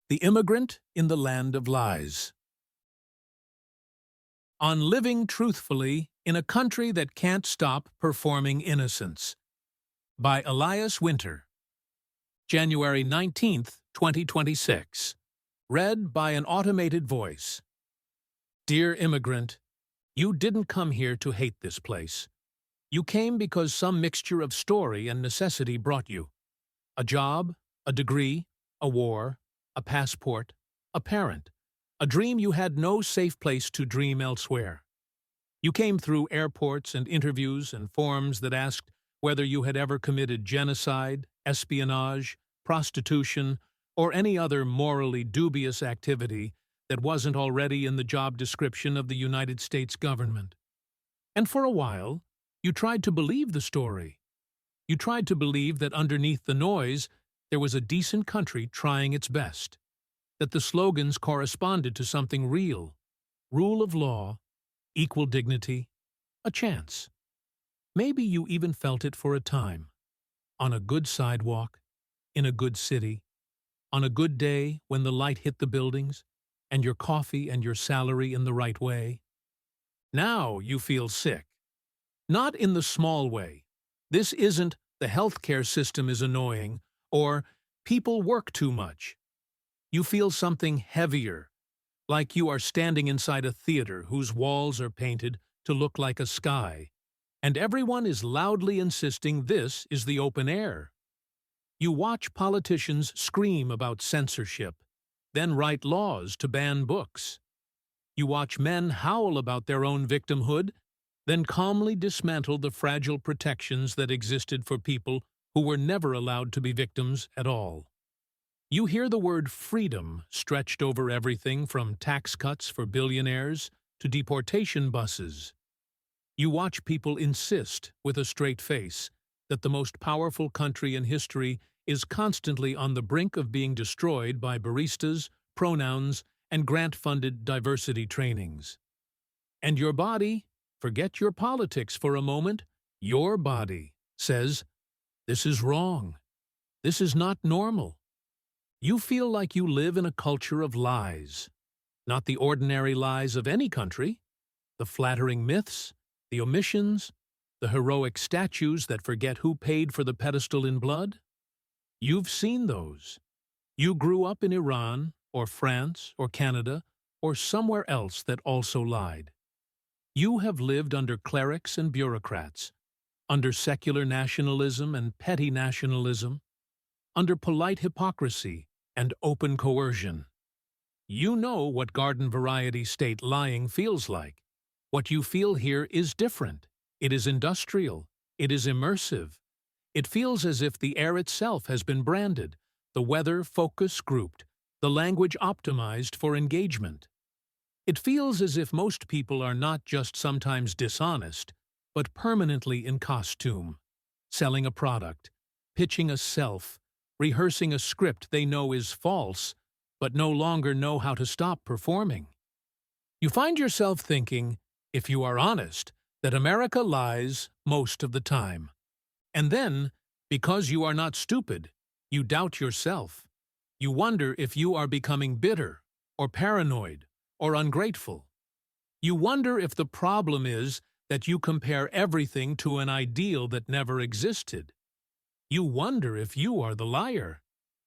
The Immigrant in the Land of Lies. On Living Truthfully in a Country That Can't Stop Performing Innocence, by Elias Winter. January 19th, 2026. Read by an automated voice. Dear immigrant, you didn't come here to hate this place. You came because some mixture of story and necessity brought you. A job, a degree, a war, a passport, a parent, a dream you had no safe place to dream elsewhere. You came through airports and interviews and forms that asked whether you had ever committed genocide, espionage, prostitution, or any other morally dubious activity that wasn't already in the job description of the United States government. And for a while, you tried to believe the story. You tried to believe that underneath the noise, there was a decent country trying its best, that the slogans corresponded to something real: rule of law, equal dignity, a chance. Maybe you even felt it for a time. On a good sidewalk, in a good city, on a good day when the light hit the buildings, and your coffee and your salary in the right way. Now you feel sick. Not in the small way. This isn't the healthcare system is annoying, or people work too much. You feel something heavier, like you are standing inside a theater whose walls are painted to look like a sky, and everyone is loudly insisting this is the open air. You watch politicians scream about censorship, then write laws to ban books. You watch men howl about their own victimhood, then calmly dismantle the fragile protections that existed for people who were never allowed to be victims at all. You hear the word freedom stretched over everything from tax cuts for billionaires to deportation buses. You watch people insist, with a straight face, that the most powerful country in history is constantly on the brink of being destroyed by baristas, pronouns, and grant-funded diversity trainings. And your body, forget your politics for a moment, your body says, this is wrong. This is not normal. You feel like you live in a culture of lies. Not the ordinary lies of any country, the flattering myths, the omissions, the heroic statues that forget who paid for the pedestal in blood. You've seen those. You grew up in Iran, or France, or Canada, or somewhere else that also lied. You have lived under clerics and bureaucrats, under secular nationalism and petty nationalism, under polite hypocrisy and open coercion. You know what garden-variety state lying feels like. What you feel here is different. It is industrial. It is immersive. It feels as if the air itself has been branded, the weather focus grouped, the language optimized for engagement. It feels as if most people are not just sometimes dishonest, but permanently in costume, selling a product, pitching a self, rehearsing a script they know is false, but no longer know how to stop performing. You find yourself thinking, if you are honest, that America lies most of the time. And then, because you are not stupid, you doubt yourself. You wonder if you are becoming bitter, or paranoid, or ungrateful. You wonder if the problem is that you compare everything to an ideal that never existed. You wonder if you are the liar,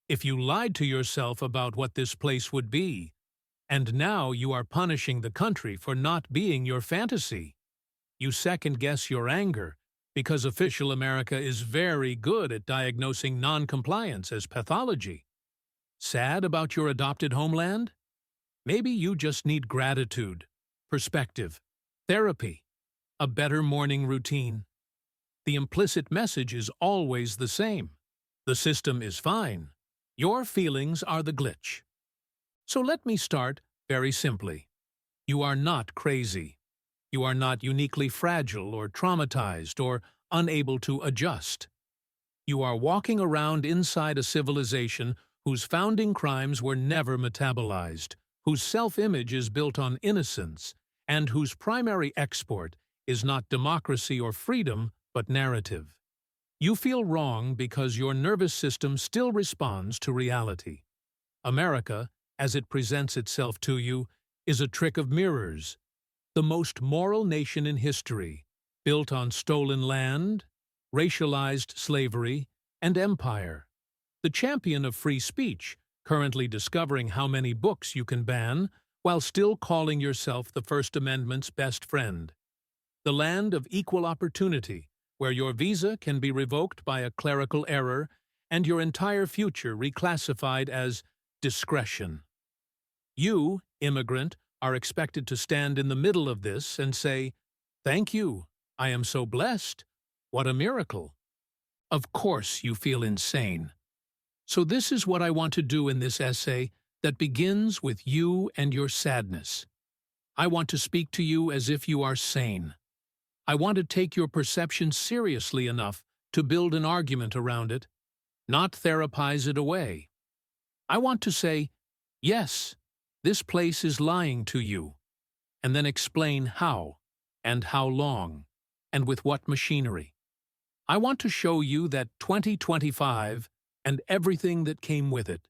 if you lied to yourself about what this place would be, and now you are punishing the country for not being your fantasy. You second-guess your anger because official America is very good at diagnosing non-compliance as pathology. Sad about your adopted homeland? Maybe you just need gratitude, perspective, therapy, a better morning routine. The implicit message is always the same. The system is fine. Your feelings are the glitch. So let me start very simply. You are not crazy. You are not uniquely fragile or traumatized or unable to adjust. You are walking around inside a civilization whose founding crimes were never metabolized, whose self-image is built on innocence, and whose primary export is not democracy or freedom, but narrative. You feel wrong because your nervous system still responds to reality. America, as it presents itself to you, is a trick of mirrors. The most moral nation in history, built on stolen land, racialized slavery, and empire. The champion of free speech, currently discovering how many books you can ban, while still calling yourself the First Amendment's best friend. The land of equal opportunity, where your visa can be revoked by a clerical error and your entire future reclassified as discretion. You, immigrant, are expected to stand in the middle of this and say, "Thank you, I am so blessed. What a miracle." Of course you feel insane. So this is what I want to do in this essay that begins with you and your sadness. I want to speak to you as if you are sane. I want to take your perception seriously enough to build an argument around it, not therapize it away. I want to say, yes, this place is lying to you, and then explain how, and how long, and with what machinery. I want to show you that 2025 and everything that came with it,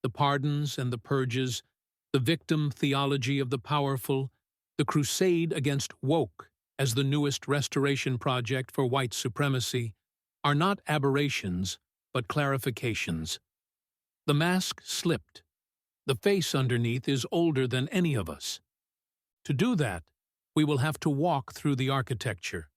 the pardons and the purges, the victim theology of the powerful, the crusade against woke as the newest restoration project for white supremacy, are not aberrations, but clarifications. The mask slipped. The face underneath is older than any of us. To do that, we will have to walk through the architecture.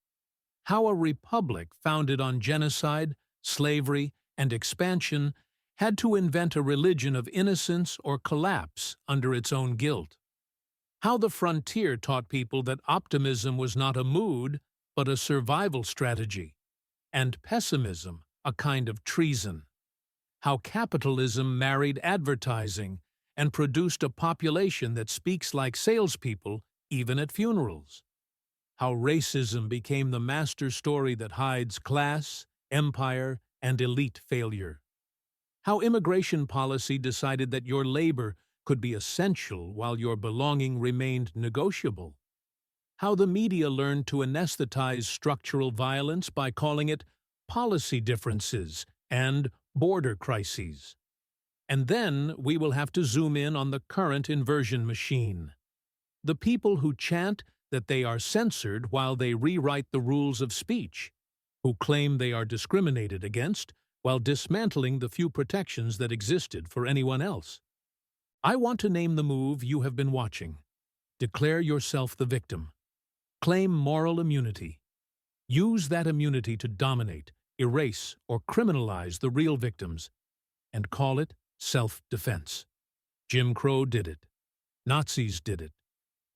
How a republic founded on genocide, slavery, and expansion had to invent a religion of innocence or collapse under its own guilt. How the frontier taught people that optimism was not a mood, but a survival strategy, and pessimism a kind of treason. How capitalism married advertising and produced a population that speaks like salespeople even at funerals. How racism became the master story that hides class, empire, and elite failure. How immigration policy decided that your labor could be essential while your belonging remained negotiable. How the media learned to anesthetize structural violence by calling it policy differences and border crises. And then we will have to zoom in on the current inversion machine. The people who chant that they are censored while they rewrite the rules of speech, who claim they are discriminated against while dismantling the few protections that existed for anyone else. I want to name the move you have been watching. Declare yourself the victim. Claim moral immunity. Use that immunity to dominate, erase, or criminalize the real victims, and call it self-defense. Jim Crow did it. Nazis did it.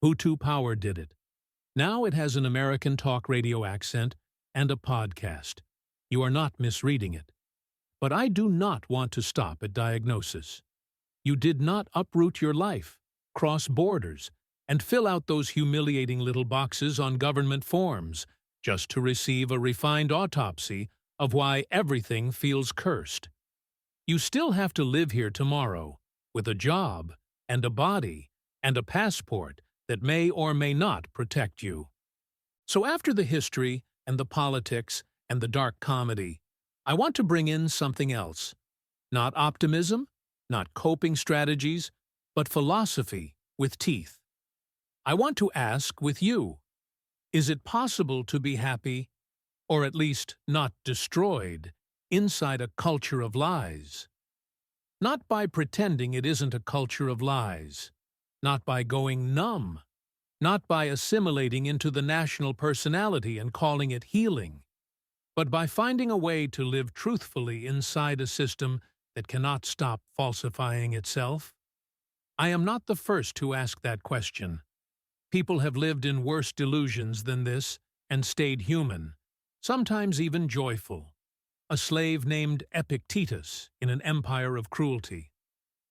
Hutu power did it. Now it has an American talk radio accent and a podcast. You are not misreading it. But I do not want to stop at diagnosis. You did not uproot your life, cross borders, and fill out those humiliating little boxes on government forms just to receive a refined autopsy of why everything feels cursed. You still have to live here tomorrow with a job and a body and a passport that may or may not protect you. So after the history and the politics and the dark comedy, I want to bring in something else. Not optimism, not coping strategies, but philosophy with teeth. I want to ask with you, is it possible to be happy, or at least not destroyed, inside a culture of lies? Not by pretending it isn't a culture of lies, not by going numb, not by assimilating into the national personality and calling it healing, but by finding a way to live truthfully inside a system that cannot stop falsifying itself? I am not the first to ask that question. People have lived in worse delusions than this and stayed human, sometimes even joyful. A slave named Epictetus in an empire of cruelty.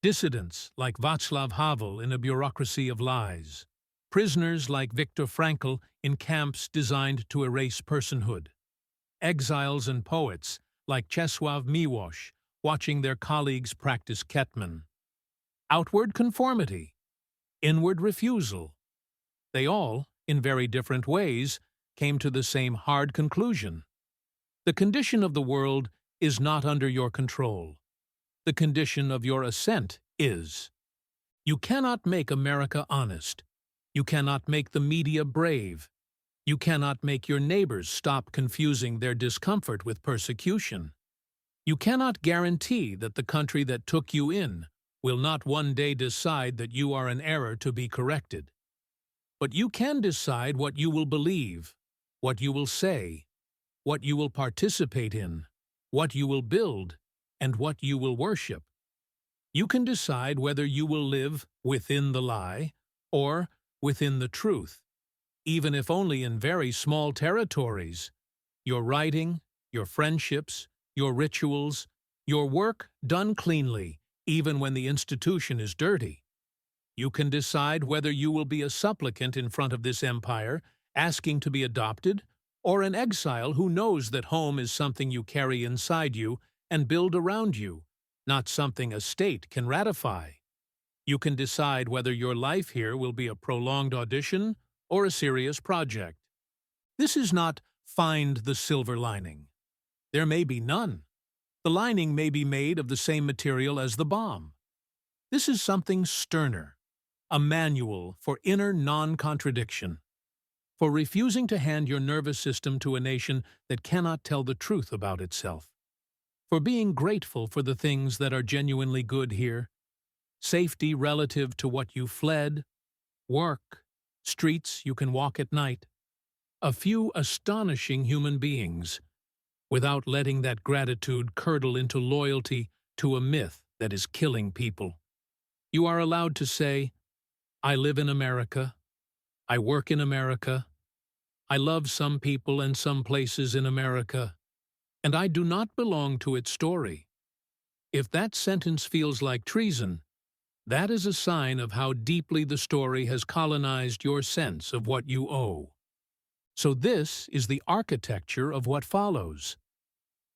Dissidents like Václav Havel in a bureaucracy of lies. Prisoners like Viktor Frankl in camps designed to erase personhood. Exiles and poets like Czesław Miłosz watching their colleagues practice Ketman. Outward conformity. Inward refusal. They all, in very different ways, came to the same hard conclusion. The condition of the world is not under your control. The condition of your ascent is. You cannot make America honest. You cannot make the media brave. You cannot make your neighbors stop confusing their discomfort with persecution. You cannot guarantee that the country that took you in will not one day decide that you are an error to be corrected. But you can decide what you will believe, what you will say, what you will participate in, what you will build, and what you will worship. You can decide whether you will live within the lie or within the truth, even if only in very small territories. Your writing, your friendships, your rituals, your work done cleanly, even when the institution is dirty. You can decide whether you will be a supplicant in front of this empire, asking to be adopted, or an exile who knows that home is something you carry inside you and build around you, not something a state can ratify. You can decide whether your life here will be a prolonged audition or a serious project. This is not find the silver lining. There may be none. The lining may be made of the same material as the bomb. This is something sterner, a manual for inner non-contradiction, for refusing to hand your nervous system to a nation that cannot tell the truth about itself, for being grateful for the things that are genuinely good here, safety relative to what you fled, work, streets you can walk at night, a few astonishing human beings, without letting that gratitude curdle into loyalty to a myth that is killing people. You are allowed to say, I live in America, I work in America, I love some people and some places in America, and I do not belong to its story. If that sentence feels like treason, that is a sign of how deeply the story has colonized your sense of what you owe. So this is the architecture of what follows.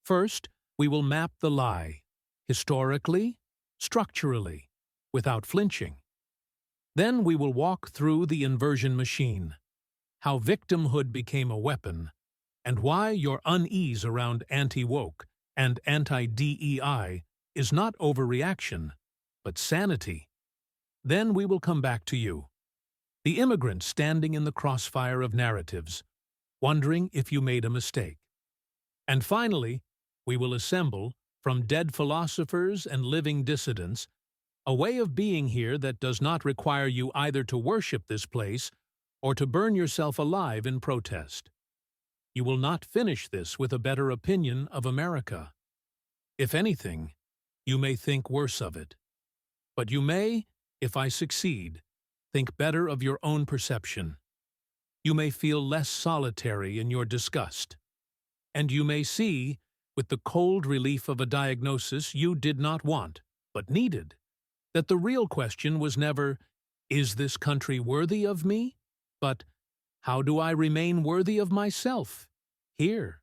First, we will map the lie, historically, structurally, without flinching. Then we will walk through the inversion machine, how victimhood became a weapon, and why your unease around anti-woke and anti-DEI is not overreaction, but sanity. Then we will come back to you, the immigrant standing in the crossfire of narratives, wondering if you made a mistake. And finally, we will assemble, from dead philosophers and living dissidents, a way of being here that does not require you either to worship this place or to burn yourself alive in protest. You will not finish this with a better opinion of America. If anything, you may think worse of it. But you may, if I succeed, think better of your own perception. You may feel less solitary in your disgust. And you may see, with the cold relief of a diagnosis you did not want, but needed, that the real question was never, is this country worthy of me? But, how do I remain worthy of myself, here?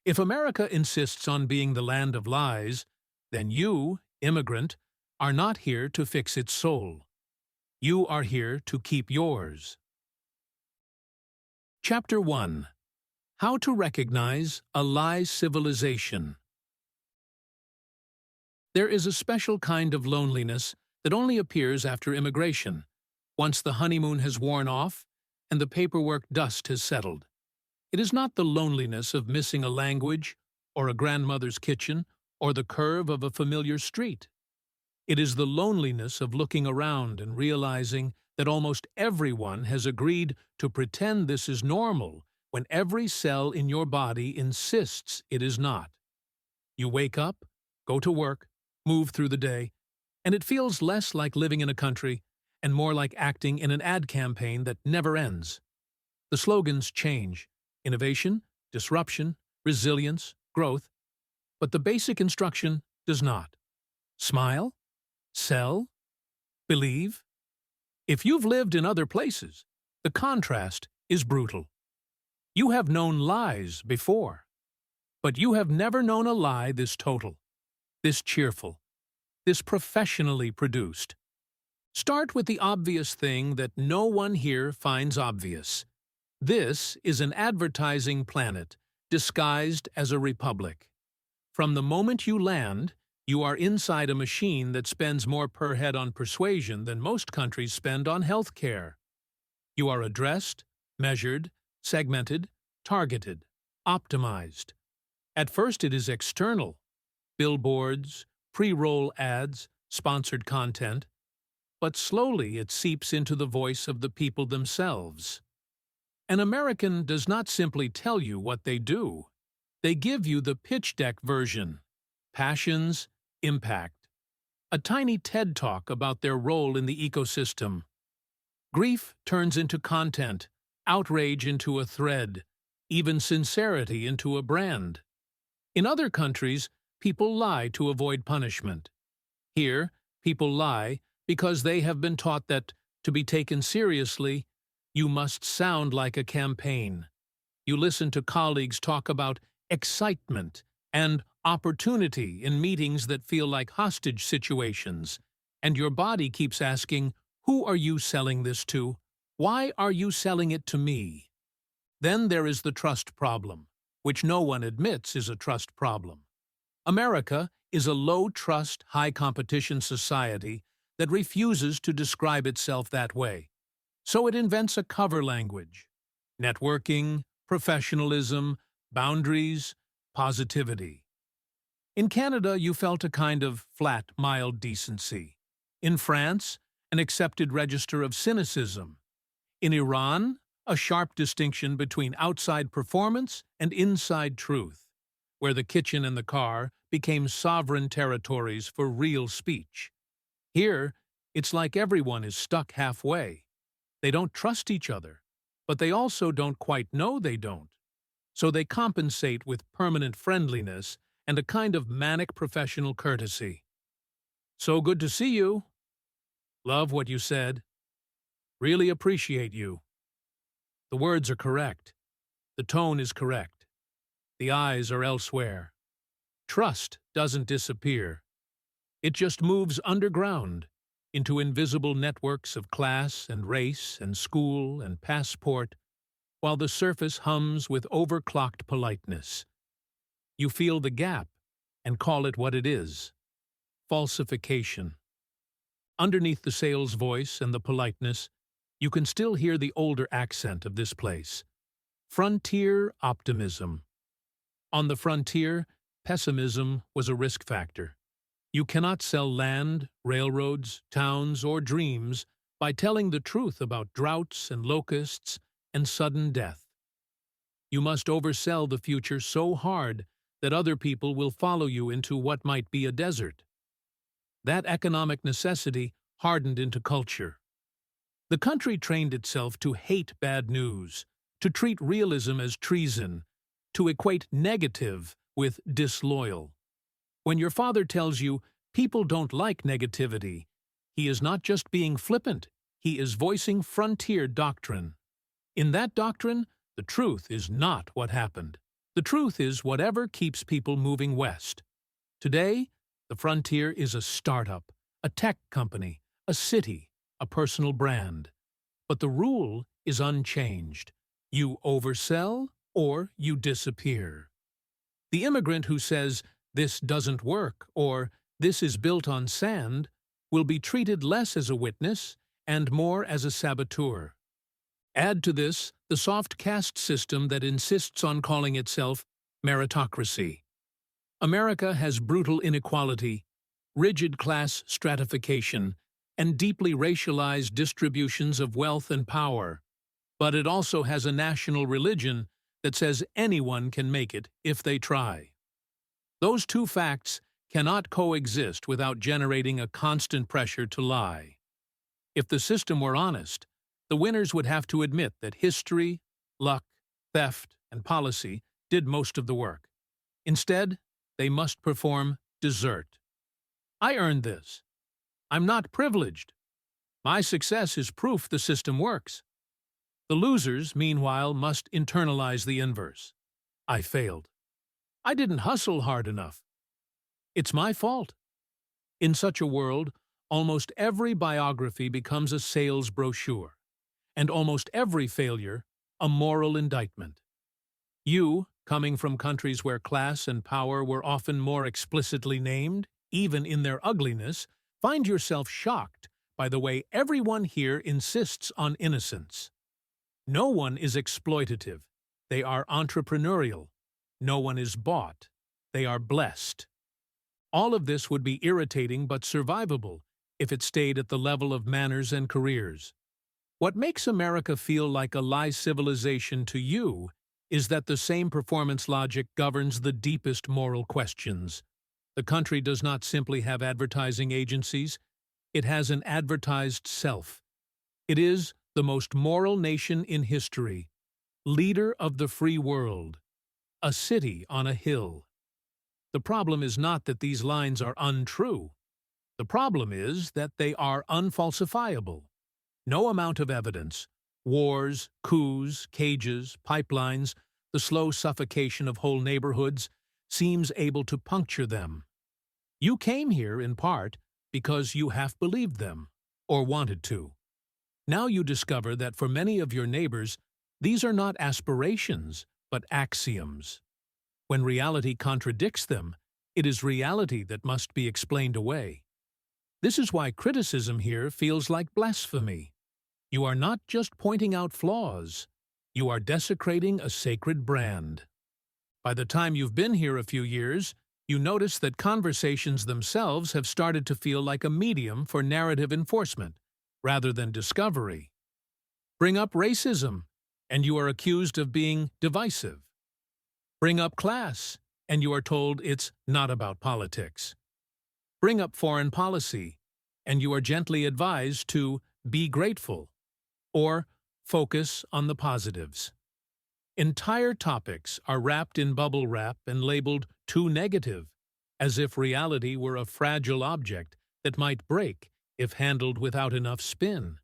If America insists on being the land of lies, then you, immigrant, are not here to fix its soul. You are here to keep yours. Chapter 1. How to Recognize a Lie Civilization. There is a special kind of loneliness that only appears after immigration, once the honeymoon has worn off and the paperwork dust has settled. It is not the loneliness of missing a language, or a grandmother's kitchen, or the curve of a familiar street. It is the loneliness of looking around and realizing that almost everyone has agreed to pretend this is normal when every cell in your body insists it is not. You wake up, go to work, move through the day, and it feels less like living in a country and more like acting in an ad campaign that never ends. The slogans change: innovation, disruption, resilience, growth, but the basic instruction does not. Smile, sell, believe. If you've lived in other places, the contrast is brutal. You have known lies before, but you have never known a lie this total, this cheerful, this professionally produced. Start with the obvious thing that no one here finds obvious. This is an advertising planet disguised as a republic. From the moment you land, You are inside a machine that spends more per head on persuasion than most countries spend on health care. You are addressed, measured, segmented, targeted, optimized. At first it is external: billboards, pre-roll ads, sponsored content, but slowly it seeps into the voice of the people themselves. An American does not simply tell you what they do. They give you the pitch deck version: passions, impact. A tiny TED Talk about their role in the ecosystem. Grief turns into content, outrage into a thread, even sincerity into a brand. In other countries, people lie to avoid punishment. Here, people lie because they have been taught that, to be taken seriously, you must sound like a campaign. You listen to colleagues talk about excitement and opportunity in meetings that feel like hostage situations, and your body keeps asking, "Who are you selling this to? Why are you selling it to me?" Then there is the trust problem, which no one admits is a trust problem. America is a low-trust, high-competition society that refuses to describe itself that way. So it invents a cover language: networking, professionalism, boundaries, positivity. In Canada, you felt a kind of flat, mild decency. In France, an accepted register of cynicism. In Iran, a sharp distinction between outside performance and inside truth, where the kitchen and the car became sovereign territories for real speech. Here, it's like everyone is stuck halfway. They don't trust each other, but they also don't quite know they don't. So they compensate with permanent friendliness and a kind of manic professional courtesy. "So good to see you. Love what you said. Really appreciate you." The words are correct. The tone is correct. The eyes are elsewhere. Trust doesn't disappear. It just moves underground into invisible networks of class and race and school and passport, while the surface hums with overclocked politeness. You feel the gap and call it what it is: falsification. Underneath the sales voice and the politeness, you can still hear the older accent of this place: frontier optimism. On the frontier, pessimism was a risk factor. You cannot sell land, railroads, towns, or dreams by telling the truth about droughts and locusts and sudden death. You must oversell the future so hard that other people will follow you into what might be a desert. That economic necessity hardened into culture. The country trained itself to hate bad news, to treat realism as treason, to equate negative with disloyal. When your father tells you people don't like negativity, he is not just being flippant, he is voicing frontier doctrine. In that doctrine, the truth is not what happened. The truth is whatever keeps people moving west. Today, the frontier is a startup, a tech company, a city, a personal brand. But the rule is unchanged. You oversell or you disappear. The immigrant who says, "This doesn't work," or "This is built on sand," will be treated less as a witness and more as a saboteur. Add to this the soft caste system that insists on calling itself meritocracy. America has brutal inequality, rigid class stratification, and deeply racialized distributions of wealth and power. But it also has a national religion that says anyone can make it if they try. Those two facts cannot coexist without generating a constant pressure to lie. If the system were honest, the winners would have to admit that history, luck, theft, and policy did most of the work. Instead, they must perform desert. I earned this. I'm not privileged. My success is proof the system works. The losers, meanwhile, must internalize the inverse. I failed. I didn't hustle hard enough. It's my fault. In such a world, almost every biography becomes a sales brochure, and almost every failure a moral indictment. You, coming from countries where class and power were often more explicitly named, even in their ugliness, find yourself shocked by the way everyone here insists on innocence. No one is exploitative. They are entrepreneurial. No one is bought. They are blessed. All of this would be irritating but survivable if it stayed at the level of manners and careers. What makes America feel like a lie civilization to you is that the same performance logic governs the deepest moral questions. The country does not simply have advertising agencies, it has an advertised self. It is the most moral nation in history, leader of the free world, a city on a hill. The problem is not that these lines are untrue. The problem is that they are unfalsifiable. No amount of evidence, wars, coups, cages, pipelines, the slow suffocation of whole neighborhoods, seems able to puncture them. You came here, in part, because you half believed them, or wanted to. Now you discover that for many of your neighbors, these are not aspirations, but axioms. When reality contradicts them, it is reality that must be explained away. This is why criticism here feels like blasphemy. You are not just pointing out flaws, you are desecrating a sacred brand. By the time you've been here a few years, you notice that conversations themselves have started to feel like a medium for narrative enforcement, rather than discovery. Bring up racism, and you are accused of being divisive. Bring up class, and you are told it's not about politics. Bring up foreign policy, and you are gently advised to be grateful, or focus on the positives. Entire topics are wrapped in bubble wrap and labeled too negative, as if reality were a fragile object that might break if handled without enough spin.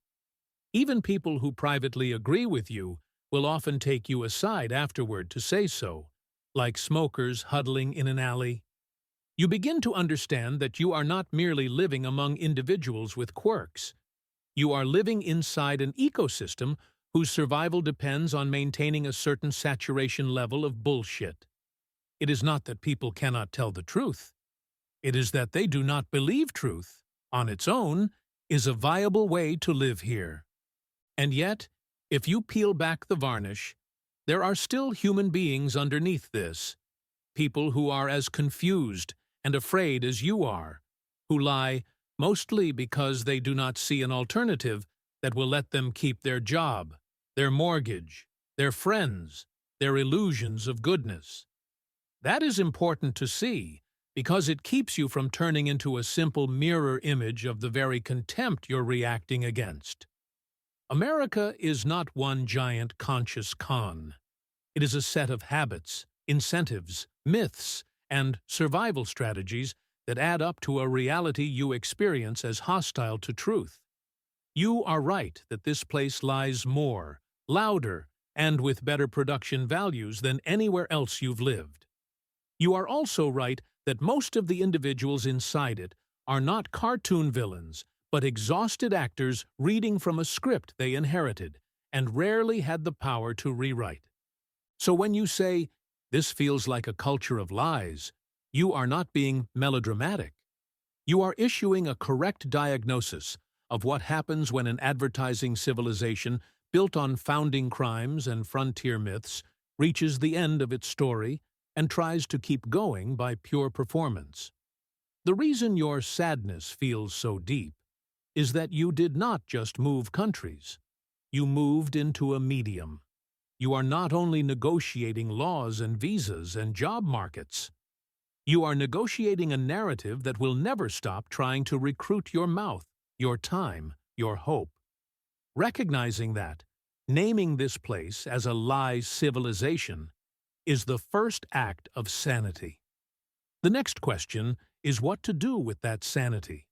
Even people who privately agree with you will often take you aside afterward to say so, like smokers huddling in an alley. You begin to understand that you are not merely living among individuals with quirks. You are living inside an ecosystem whose survival depends on maintaining a certain saturation level of bullshit. It is not that people cannot tell the truth. It is that they do not believe truth, on its own, is a viable way to live here. And yet, if you peel back the varnish, there are still human beings underneath this, people who are as confused and afraid as you are, who lie mostly because they do not see an alternative that will let them keep their job, their mortgage, their friends, their illusions of goodness. That is important to see because it keeps you from turning into a simple mirror image of the very contempt you're reacting against. America is not one giant conscious con. It is a set of habits, incentives, myths, and survival strategies that add up to a reality you experience as hostile to truth. You are right that this place lies more, louder, and with better production values than anywhere else you've lived. You are also right that most of the individuals inside it are not cartoon villains, but exhausted actors reading from a script they inherited and rarely had the power to rewrite. So when you say, "This feels like a culture of lies," you are not being melodramatic. You are issuing a correct diagnosis of what happens when an advertising civilization built on founding crimes and frontier myths reaches the end of its story and tries to keep going by pure performance. The reason your sadness feels so deep is that you did not just move countries. You moved into a medium. You are not only negotiating laws and visas and job markets. You are negotiating a narrative that will never stop trying to recruit your mouth, your time, your hope. Recognizing that, naming this place as a lie civilization, is the first act of sanity. The next question is what to do with that sanity,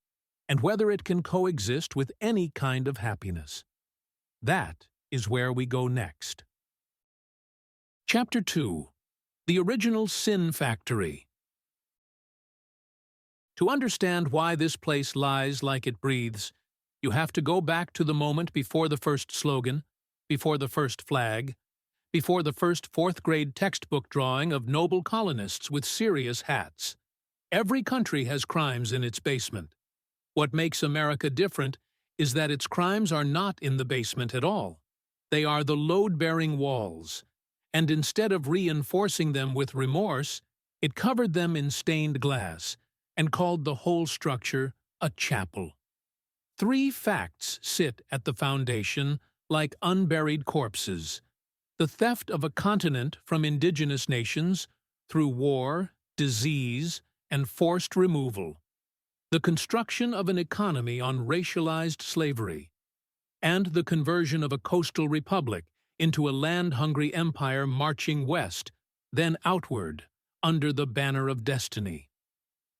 and whether it can coexist with any kind of happiness. That is where we go next. Chapter 2. The Original Sin Factory. To understand why this place lies like it breathes, you have to go back to the moment before the first slogan, before the first flag, before the first fourth-grade textbook drawing of noble colonists with serious hats. Every country has crimes in its basement. What makes America different is that its crimes are not in the basement at all. They are the load-bearing walls, and instead of reinforcing them with remorse, it covered them in stained glass and called the whole structure a chapel. Three facts sit at the foundation like unburied corpses: the theft of a continent from indigenous nations through war, disease, and forced removal, the construction of an economy on racialized slavery, and the conversion of a coastal republic into a land-hungry empire marching west, then outward, under the banner of destiny.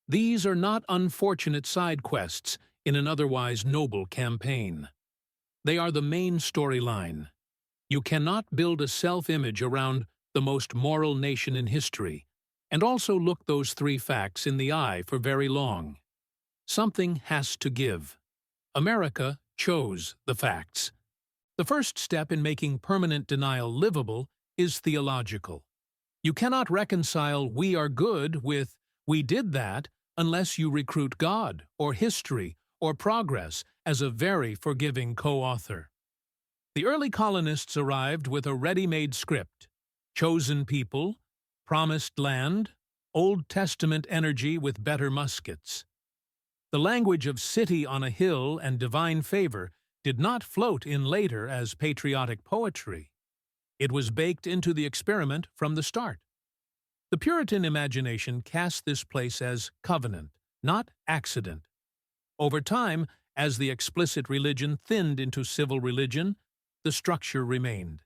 These are not unfortunate side quests in an otherwise noble campaign. They are the main storyline. You cannot build a self-image around the most moral nation in history and also look those three facts in the eye for very long. Something has to give. America chose the facts. The first step in making permanent denial livable is theological. You cannot reconcile "we are good" with "we did that" unless you recruit God, or history, or progress as a very forgiving co-author. The early colonists arrived with a ready-made script: chosen people, promised land, Old Testament energy with better muskets. The language of city on a hill and divine favor did not float in later as patriotic poetry. It was baked into the experiment from the start. The Puritan imagination cast this place as covenant, not accident. Over time, as the explicit religion thinned into civil religion, the structure remained.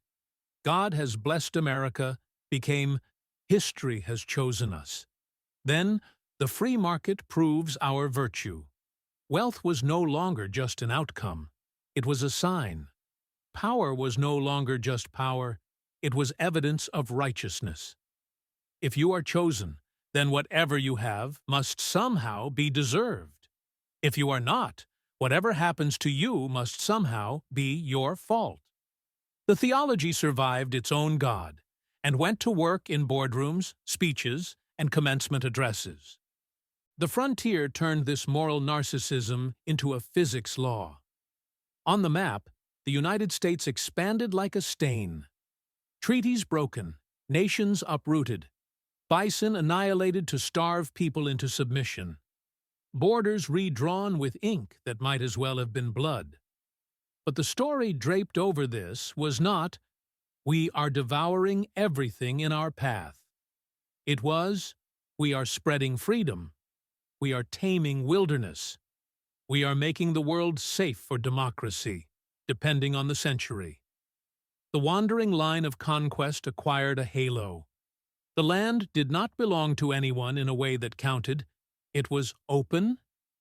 God has blessed America became history has chosen us. Then, the free market proves our virtue. Wealth was no longer just an outcome. It was a sign. Power was no longer just power. It was evidence of righteousness. If you are chosen, then whatever you have must somehow be deserved. If you are not, whatever happens to you must somehow be your fault. The theology survived its own God and went to work in boardrooms, speeches, and commencement addresses. The frontier turned this moral narcissism into a physics law. On the map, the United States expanded like a stain. Treaties broken, nations uprooted, bison annihilated to starve people into submission, borders redrawn with ink that might as well have been blood. But the story draped over this was not, "We are devouring everything in our path." It was, "We are spreading freedom. We are taming wilderness. We are making the world safe for democracy, depending on the century." The wandering line of conquest acquired a halo. The land did not belong to anyone in a way that counted. It was open,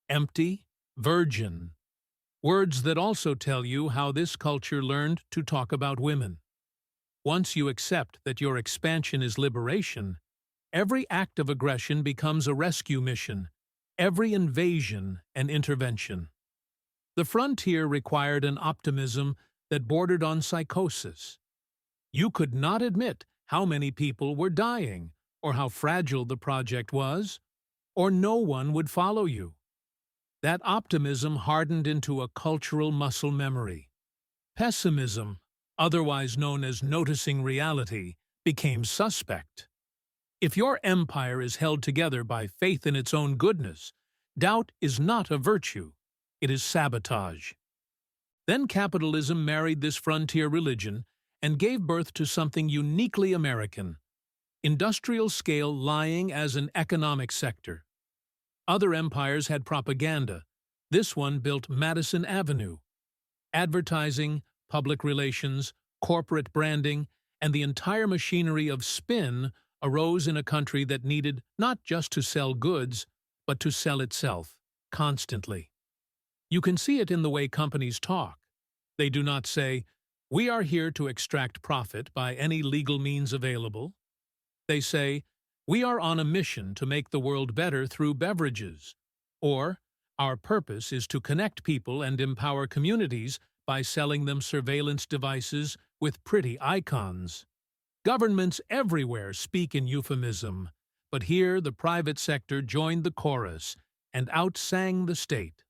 empty, virgin. Words that also tell you how this culture learned to talk about women. Once you accept that your expansion is liberation, every act of aggression becomes a rescue mission, every invasion an intervention. The frontier required an optimism that bordered on psychosis. You could not admit how many people were dying, or how fragile the project was, or no one would follow you. That optimism hardened into a cultural muscle memory. Pessimism, otherwise known as noticing reality, became suspect. If your empire is held together by faith in its own goodness, doubt is not a virtue, it is sabotage. Then capitalism married this frontier religion and gave birth to something uniquely American: industrial scale lying as an economic sector. Other empires had propaganda. This one built Madison Avenue. Advertising, public relations, corporate branding, and the entire machinery of spin arose in a country that needed not just to sell goods, but to sell itself, constantly. You can see it in the way companies talk. They do not say, "We are here to extract profit by any legal means available." They say, "We are on a mission to make the world better through beverages," or "Our purpose is to connect people and empower communities by selling them surveillance devices with pretty icons." Governments everywhere speak in euphemism. But here the private sector joined the chorus and outsang the state.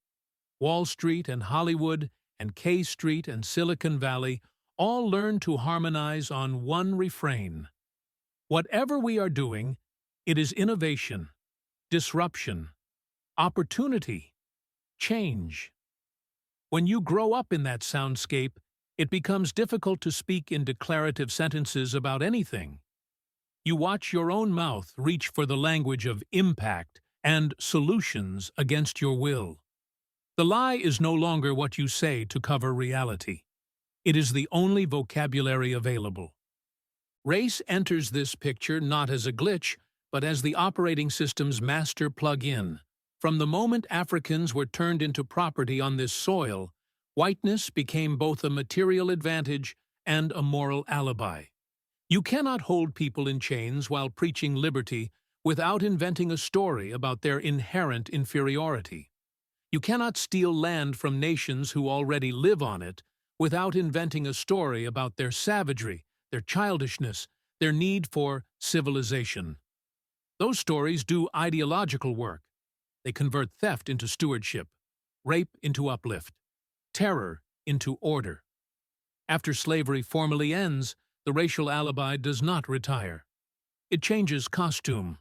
Wall Street and Hollywood and K Street and Silicon Valley all learned to harmonize on one refrain. Whatever we are doing, it is innovation, disruption, opportunity, change. When you grow up in that soundscape, it becomes difficult to speak in declarative sentences about anything. You watch your own mouth reach for the language of impact and solutions against your will. The lie is no longer what you say to cover reality. It is the only vocabulary available. Race enters this picture not as a glitch, but as the operating system's master plug-in. From the moment Africans were turned into property on this soil, whiteness became both a material advantage and a moral alibi. You cannot hold people in chains while preaching liberty without inventing a story about their inherent inferiority. You cannot steal land from nations who already live on it without inventing a story about their savagery, their childishness, their need for civilization. Those stories do ideological work. They convert theft into stewardship, rape into uplift, terror into order. After slavery formally ends, the racial alibi does not retire. It changes costume.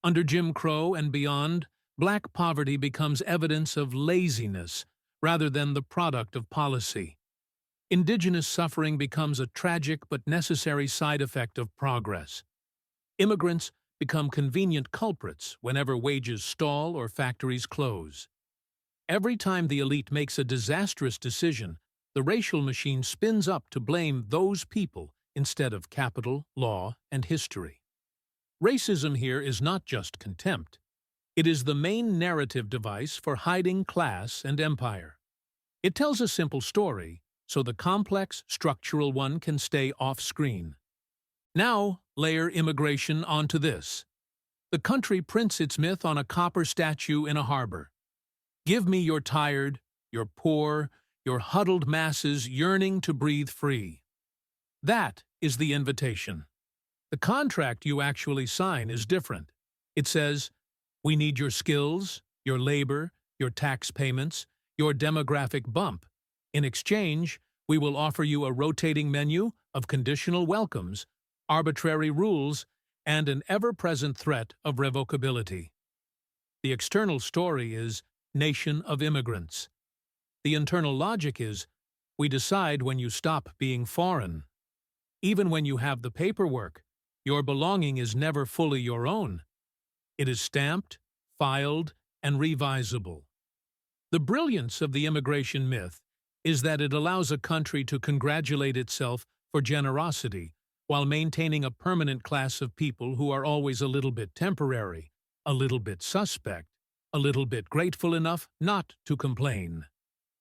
Under Jim Crow and beyond, black poverty becomes evidence of laziness rather than the product of policy. Indigenous suffering becomes a tragic but necessary side effect of progress. Immigrants become convenient culprits whenever wages stall or factories close. Every time the elite makes a disastrous decision, the racial machine spins up to blame those people instead of capital, law, and history. Racism here is not just contempt. It is the main narrative device for hiding class and empire. It tells a simple story, so the complex, structural one can stay off-screen. Now, layer immigration onto this. The country prints its myth on a copper statue in a harbor. Give me your tired, your poor, your huddled masses yearning to breathe free. That is the invitation. The contract you actually sign is different. It says, we need your skills, your labor, your tax payments, your demographic bump. In exchange, we will offer you a rotating menu of conditional welcomes, arbitrary rules, and an ever-present threat of revocability. The external story is nation of immigrants. The internal logic is, we decide when you stop being foreign. Even when you have the paperwork, your belonging is never fully your own. It is stamped, filed, and revisable. The brilliance of the immigration myth is that it allows a country to congratulate itself for generosity while maintaining a permanent class of people who are always a little bit temporary, a little bit suspect, a little bit grateful enough not to complain.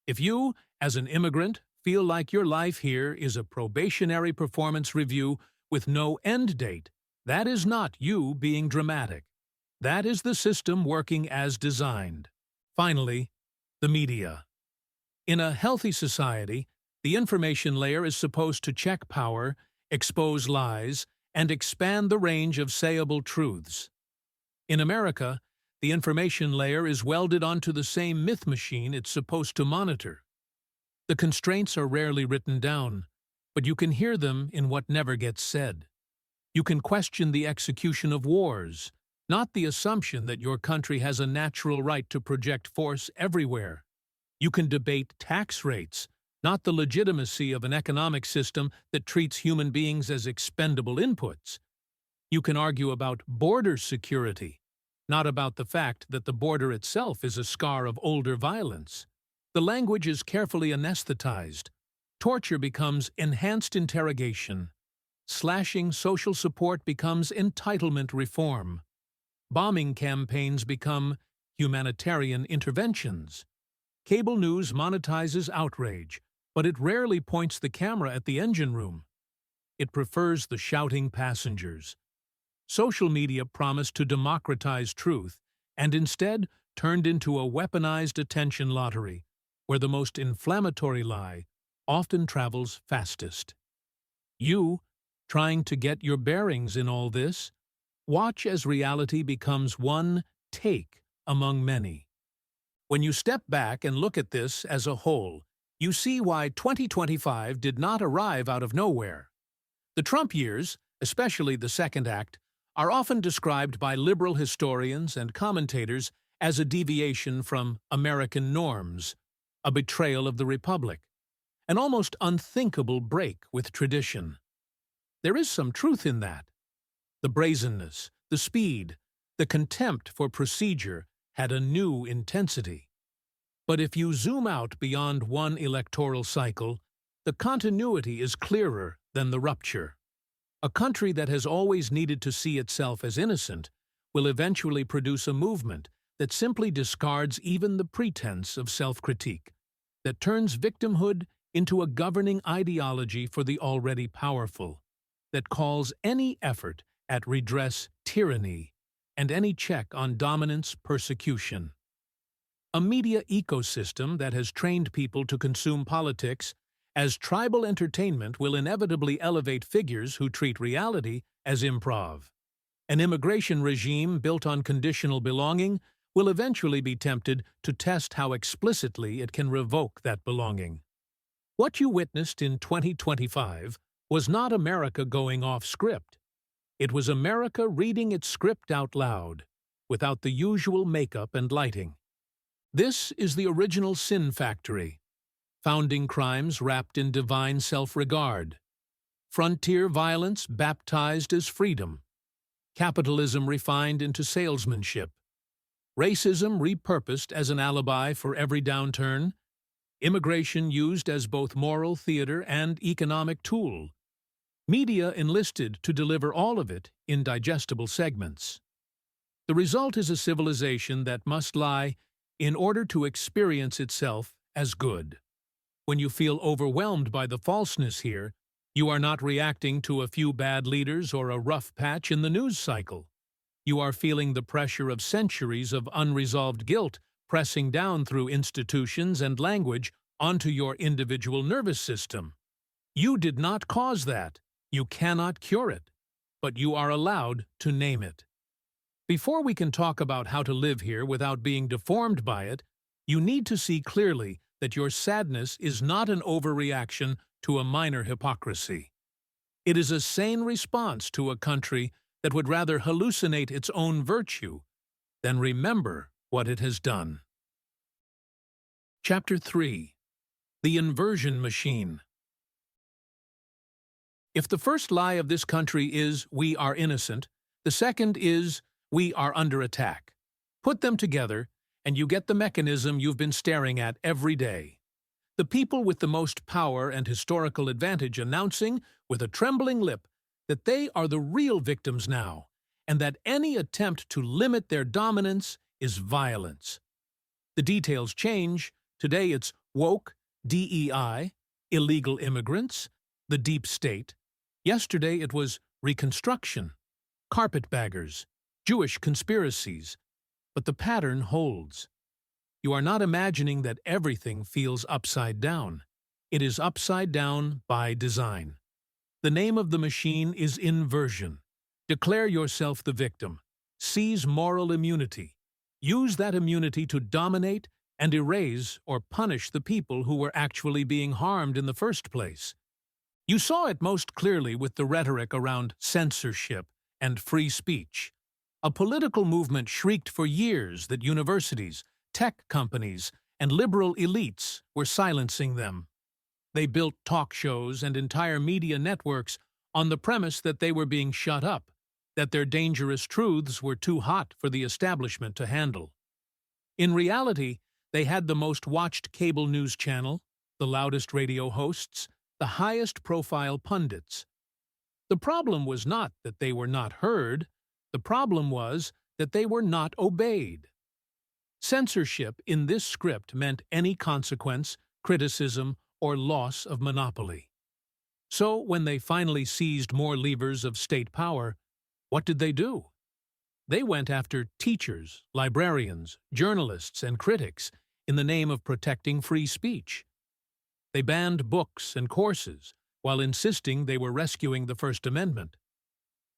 If you, as an immigrant, feel like your life here is a probationary performance review with no end date, that is not you being dramatic. That is the system working as designed. Finally, the media. In a healthy society, the information layer is supposed to check power, expose lies, and expand the range of sayable truths. In America, the information layer is welded onto the same myth machine it's supposed to monitor. The constraints are rarely written down, but you can hear them in what never gets said. You can question the execution of wars, not the assumption that your country has a natural right to project force everywhere. You can debate tax rates, not the legitimacy of an economic system that treats human beings as expendable inputs. You can argue about border security, not about the fact that the border itself is a scar of older violence. The language is carefully anesthetized. Torture becomes enhanced interrogation. Slashing social support becomes entitlement reform. Bombing campaigns become humanitarian interventions. Cable news monetizes outrage, but it rarely points the camera at the engine room. It prefers the shouting passengers. Social media promised to democratize truth, and instead turned into a weaponized attention lottery, where the most inflammatory lie often travels fastest. You, trying to get your bearings in all this, Watch as reality becomes one take among many. When you step back and look at this as a whole, you see why 2025 did not arrive out of nowhere. The Trump years, especially the second act, are often described by liberal historians and commentators as a deviation from American norms, a betrayal of the Republic, an almost unthinkable break with tradition. There is some truth in that. The brazenness, the speed, the contempt for procedure had a new intensity. But if you zoom out beyond one electoral cycle, the continuity is clearer than the rupture. A country that has always needed to see itself as innocent will eventually produce a movement that simply discards even the pretense of self-critique, that turns victimhood into a governing ideology for the already powerful, that calls any effort at redress tyranny and any check on dominance persecution. A media ecosystem that has trained people to consume politics as tribal entertainment will inevitably elevate figures who treat reality as improv. An immigration regime built on conditional belonging will eventually be tempted to test how explicitly it can revoke that belonging. What you witnessed in 2025 was not America going off script. It was America reading its script out loud, without the usual makeup and lighting. This is the original sin factory. Founding crimes wrapped in divine self-regard. Frontier violence baptized as freedom. Capitalism refined into salesmanship. Racism repurposed as an alibi for every downturn. Immigration used as both moral theater and economic tool. Media enlisted to deliver all of it in digestible segments. The result is a civilization that must lie in order to experience itself as good. When you feel overwhelmed by the falseness here, you are not reacting to a few bad leaders or a rough patch in the news cycle. You are feeling the pressure of centuries of unresolved guilt pressing down through institutions and language onto your individual nervous system. You did not cause that. You cannot cure it, but you are allowed to name it. Before we can talk about how to live here without being deformed by it, you need to see clearly that your sadness is not an overreaction to a minor hypocrisy. It is a sane response to a country that would rather hallucinate its own virtue than remember what it has done. Chapter 3. The Inversion Machine. If the first lie of this country is, "we are innocent," the second is, "we are under attack." Put them together, and you get the mechanism you've been staring at every day. The people with the most power and historical advantage announcing, with a trembling lip, that they are the real victims now, and that any attempt to limit their dominance is violence. The details change. Today it's woke, DEI, illegal immigrants, the deep state. Yesterday it was Reconstruction, carpetbaggers, Jewish conspiracies. But the pattern holds. You are not imagining that everything feels upside down. It is upside down by design. The name of the machine is inversion. Declare yourself the victim. Seize moral immunity. Use that immunity to dominate and erase or punish the people who were actually being harmed in the first place. You saw it most clearly with the rhetoric around censorship and free speech. A political movement shrieked for years that universities, tech companies, and liberal elites were silencing them. They built talk shows and entire media networks on the premise that they were being shut up, that their dangerous truths were too hot for the establishment to handle. In reality, they had the most watched cable news channel, the loudest radio hosts, the highest profile pundits. The problem was not that they were not heard. The problem was that they were not obeyed. Censorship in this script meant any consequence, criticism, or loss of monopoly. So when they finally seized more levers of state power, what did they do? They went after teachers, librarians, journalists, and critics in the name of protecting free speech. They banned books and courses while insisting they were rescuing the First Amendment.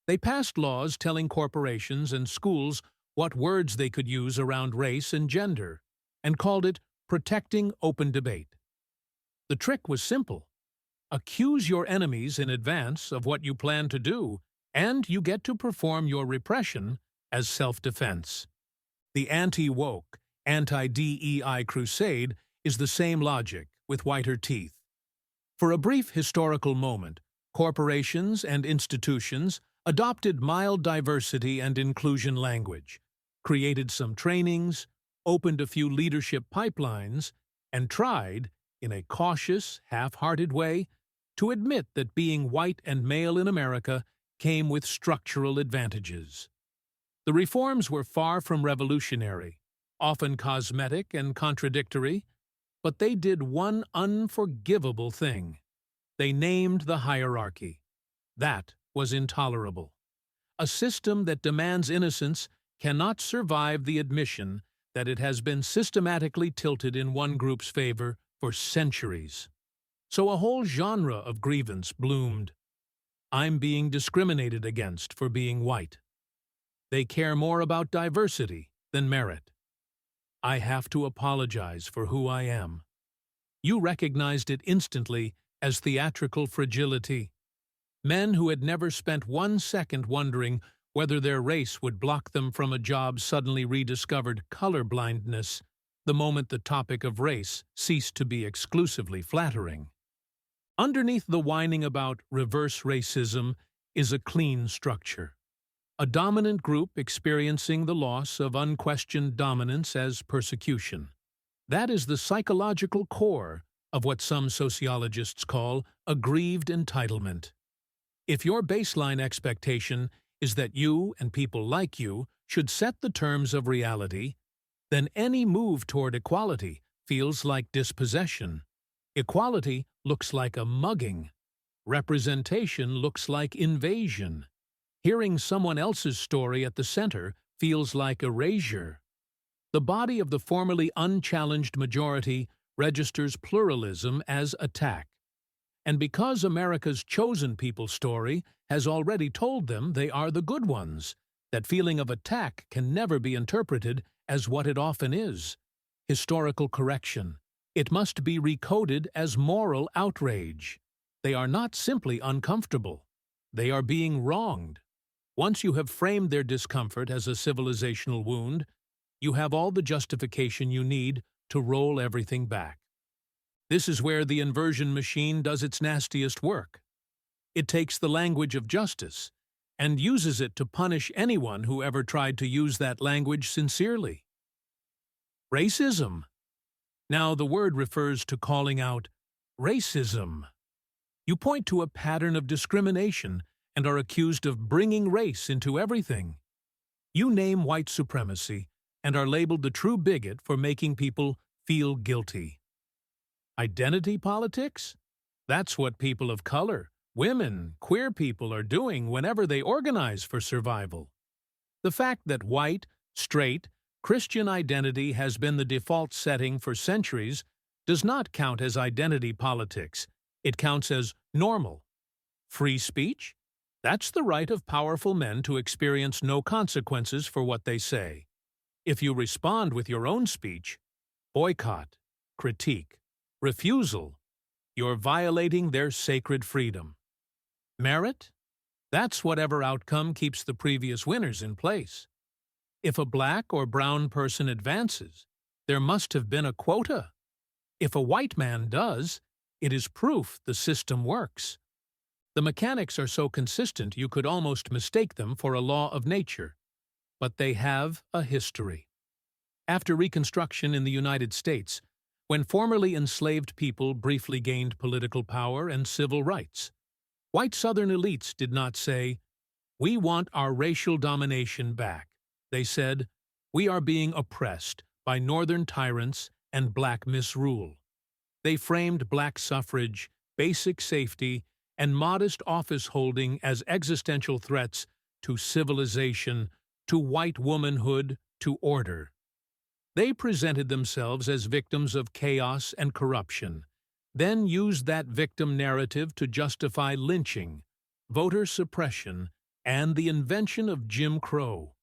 They passed laws telling corporations and schools what words they could use around race and gender, and called it protecting open debate. The trick was simple. Accuse your enemies in advance of what you plan to do, and you get to perform your repression as self-defense. The anti-woke, anti-DEI crusade is the same logic, with whiter teeth. For a brief historical moment, corporations and institutions adopted mild diversity and inclusion language, created some trainings, opened a few leadership pipelines, and tried, in a cautious, half-hearted way, to admit that being white and male in America came with structural advantages. The reforms were far from revolutionary, often cosmetic and contradictory, but they did one unforgivable thing. They named the hierarchy. That was intolerable. A system that demands innocence cannot survive the admission that it has been systematically tilted in one group's favor for centuries. So a whole genre of grievance bloomed. I'm being discriminated against for being white. They care more about diversity than merit. I have to apologize for who I am. You recognized it instantly as theatrical fragility. Men who had never spent 1 second wondering whether their race would block them from a job suddenly rediscovered colorblindness the moment the topic of race ceased to be exclusively flattering. Underneath the whining about reverse racism is a clean structure. A dominant group experiencing the loss of unquestioned dominance as persecution. That is the psychological core of what some sociologists call aggrieved entitlement. If your baseline expectation is that you and people like you should set the terms of reality, then any move toward equality feels like dispossession. Equality looks like a mugging. Representation looks like invasion. Hearing someone else's story at the center feels like erasure. The body of the formerly unchallenged majority registers pluralism as attack. And because America's chosen people story has already told them they are the good ones, that feeling of attack can never be interpreted as what it often is: historical correction. It must be recoded as moral outrage. They are not simply uncomfortable. They are being wronged. Once you have framed their discomfort as a civilizational wound, you have all the justification you need to roll everything back. This is where the inversion machine does its nastiest work. It takes the language of justice and uses it to punish anyone who ever tried to use that language sincerely. Racism. Now the word refers to calling out racism. You point to a pattern of discrimination and are accused of bringing race into everything. You name white supremacy and are labeled the true bigot for making people feel guilty. Identity politics? That's what people of color, women, queer people are doing whenever they organize for survival. The fact that white, straight, Christian identity has been the default setting for centuries does not count as identity politics. It counts as normal. Free speech? That's the right of powerful men to experience no consequences for what they say. If you respond with your own speech, boycott, critique, refusal, you're violating their sacred freedom. Merit? That's whatever outcome keeps the previous winners in place. If a black or brown person advances, there must have been a quota. If a white man does, it is proof the system works. The mechanics are so consistent you could almost mistake them for a law of nature, but they have a history. After Reconstruction in the United States, when formerly enslaved people briefly gained political power and civil rights, white Southern elites did not say, "We want our racial domination back." They said, "We are being oppressed by Northern tyrants and black misrule." They framed black suffrage, basic safety, and modest office holding as existential threats to civilization, to white womanhood, to order. They presented themselves as victims of chaos and corruption, then used that victim narrative to justify lynching, voter suppression, and the invention of Jim Crow.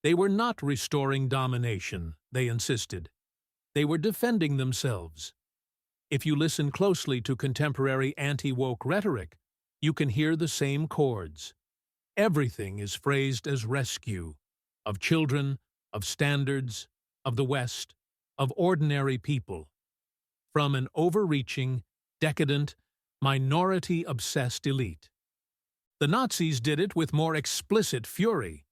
They were not restoring domination, they insisted. They were defending themselves. If you listen closely to contemporary anti-woke rhetoric, you can hear the same chords. Everything is phrased as rescue, of children, of standards, of the West, of ordinary people, from an overreaching, decadent, minority-obsessed elite. The Nazis did it with more explicit fury.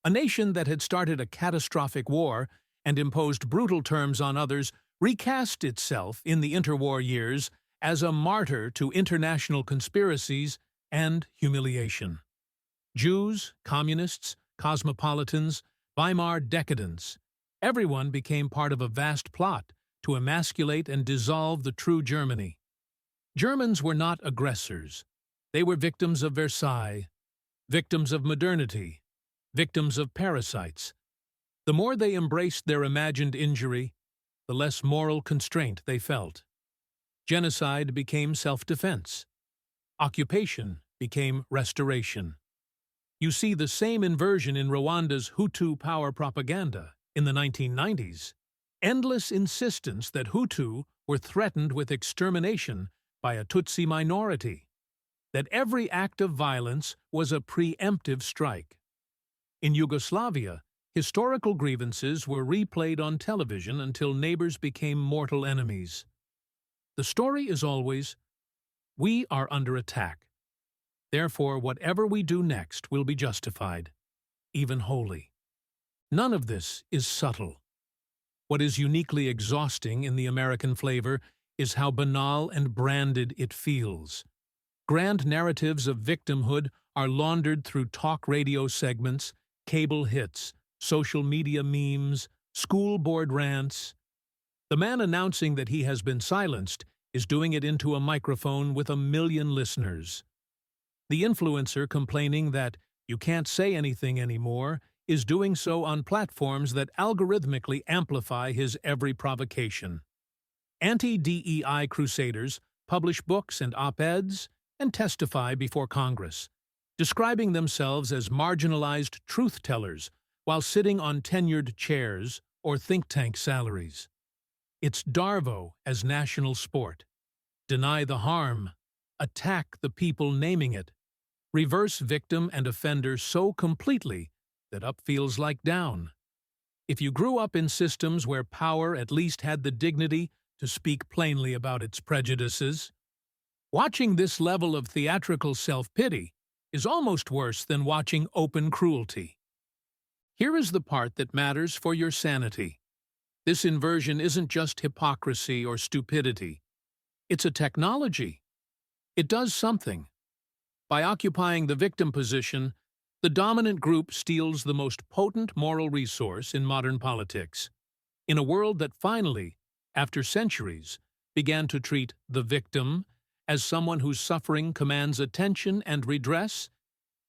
A nation that had started a catastrophic war and imposed brutal terms on others recast itself in the interwar years as a martyr to international conspiracies and humiliation. Jews, communists, cosmopolitans, Weimar decadents, everyone became part of a vast plot to emasculate and dissolve the true Germany. Germans were not aggressors. They were victims of Versailles, victims of modernity, victims of parasites. The more they embraced their imagined injury, the less moral constraint they felt. Genocide became self-defense. Occupation became restoration. You see the same inversion in Rwanda's Hutu power propaganda in the 1990s. Endless insistence that Hutu were threatened with extermination by a Tutsi minority, that every act of violence was a preemptive strike. In Yugoslavia, historical grievances were replayed on television until neighbors became mortal enemies. The story is always, we are under attack. Therefore, whatever we do next will be justified, even holy. None of this is subtle. What is uniquely exhausting in the American flavor is how banal and branded it feels. Grand narratives of victimhood are laundered through talk radio segments, cable hits, social media memes, school board rants. The man announcing that he has been silenced is doing it into a microphone with 1 million listeners. The influencer complaining that you can't say anything anymore is doing so on platforms that algorithmically amplify his every provocation. Anti-DEI crusaders publish books and op-eds and testify before Congress, describing themselves as marginalized truth-tellers while sitting on tenured chairs or think tank salaries. It's Darvo as national sport. Deny the harm. Attack the people naming it. Reverse victim and offender so completely that up feels like down. If you grew up in systems where power at least had the dignity to speak plainly about its prejudices, watching this level of theatrical self-pity is almost worse than watching open cruelty. Here is the part that matters for your sanity. This inversion isn't just hypocrisy or stupidity. It's a technology. It does something. By occupying the victim position, the dominant group steals the most potent moral resource in modern politics. In a world that finally, after centuries, began to treat the victim as someone whose suffering commands attention and redress,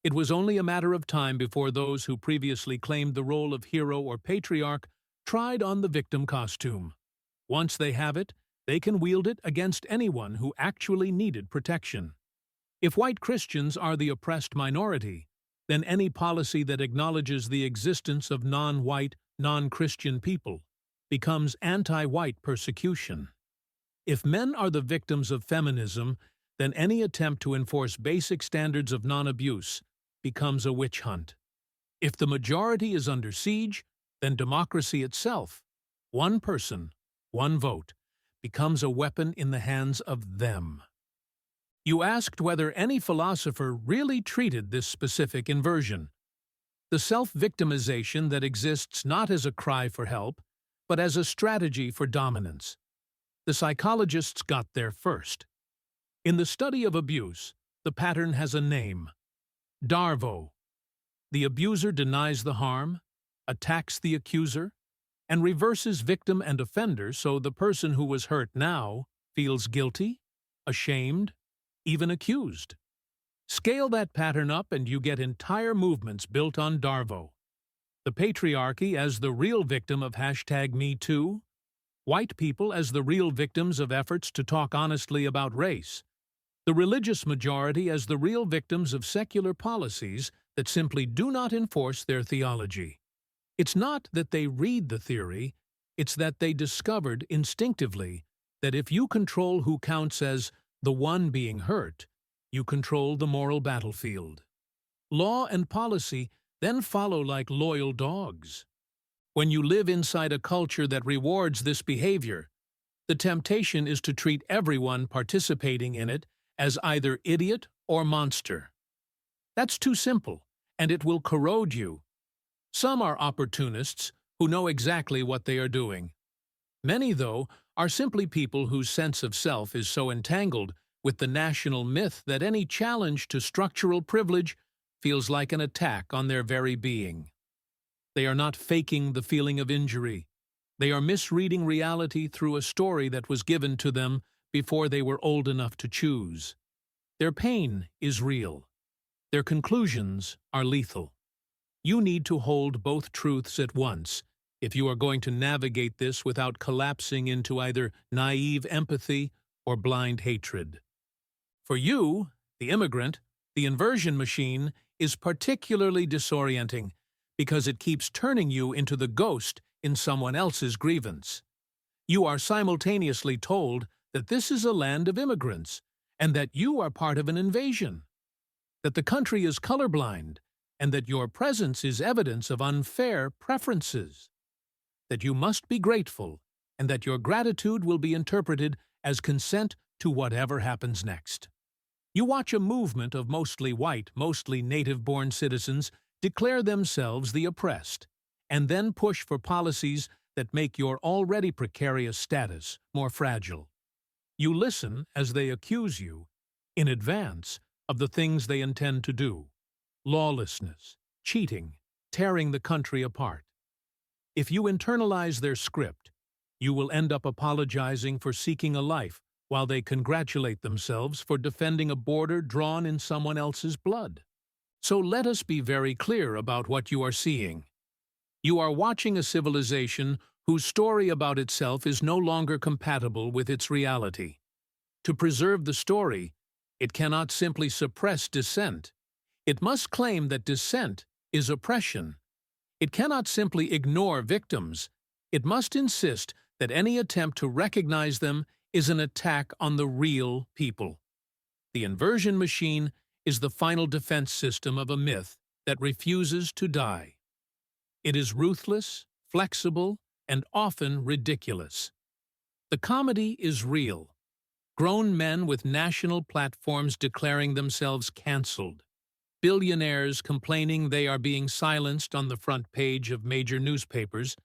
it was only a matter of time before those who previously claimed the role of hero or patriarch tried on the victim costume. Once they have it, they can wield it against anyone who actually needed protection. If white Christians are the oppressed minority, then any policy that acknowledges the existence of non-white, non-Christian people becomes anti-white persecution. If men are the victims of feminism, then any attempt to enforce basic standards of non-abuse becomes a witch hunt. If the majority is under siege, then democracy itself, one person, one vote, becomes a weapon in the hands of them. You asked whether any philosopher really treated this specific inversion, the self-victimization that exists not as a cry for help, but as a strategy for dominance. The psychologists got there first. In the study of abuse, the pattern has a name: Darvo. The abuser denies the harm, attacks the accuser, and reverses victim and offender so the person who was hurt now feels guilty, ashamed, even accused. Scale that pattern up and you get entire movements built on Darvo. The patriarchy as the real victim of #MeToo, white people as the real victims of efforts to talk honestly about race, the religious majority as the real victims of secular policies that simply do not enforce their theology. It's not that they read the theory, it's that they discovered instinctively that if you control who counts as the one being hurt, you control the moral battlefield. Law and policy then follow like loyal dogs. When you live inside a culture that rewards this behavior, the temptation is to treat everyone participating in it as either idiot or monster. That's too simple, and it will corrode you. Some are opportunists who know exactly what they are doing. Many, though, are simply people whose sense of self is so entangled with the national myth that any challenge to structural privilege feels like an attack on their very being. They are not faking the feeling of injury. They are misreading reality through a story that was given to them before they were old enough to choose. Their pain is real. Their conclusions are lethal. You need to hold both truths at once if you are going to navigate this without collapsing into either naive empathy or blind hatred. For you, the immigrant, the inversion machine is particularly disorienting because it keeps turning you into the ghost in someone else's grievance. You are simultaneously told that this is a land of immigrants and that you are part of an invasion, that the country is colorblind, and that your presence is evidence of unfair preferences, that you must be grateful, and that your gratitude will be interpreted as consent to whatever happens next. You watch a movement of mostly white, mostly native-born citizens declare themselves the oppressed, and then push for policies that make your already precarious status more fragile. You listen as they accuse you, in advance, of the things they intend to do: lawlessness, cheating, tearing the country apart. If you internalize their script, you will end up apologizing for seeking a life while they congratulate themselves for defending a border drawn in someone else's blood. So let us be very clear about what you are seeing. You are watching a civilization whose story about itself is no longer compatible with its reality. To preserve the story, it cannot simply suppress dissent. It must claim that dissent is oppression. It cannot simply ignore victims. It must insist that any attempt to recognize them is an attack on the real people. The inversion machine is the final defense system of a myth that refuses to die. It is ruthless, flexible, and often ridiculous. The comedy is real. Grown men with national platforms declaring themselves cancelled. Billionaires complaining they are being silenced on the front page of major newspapers.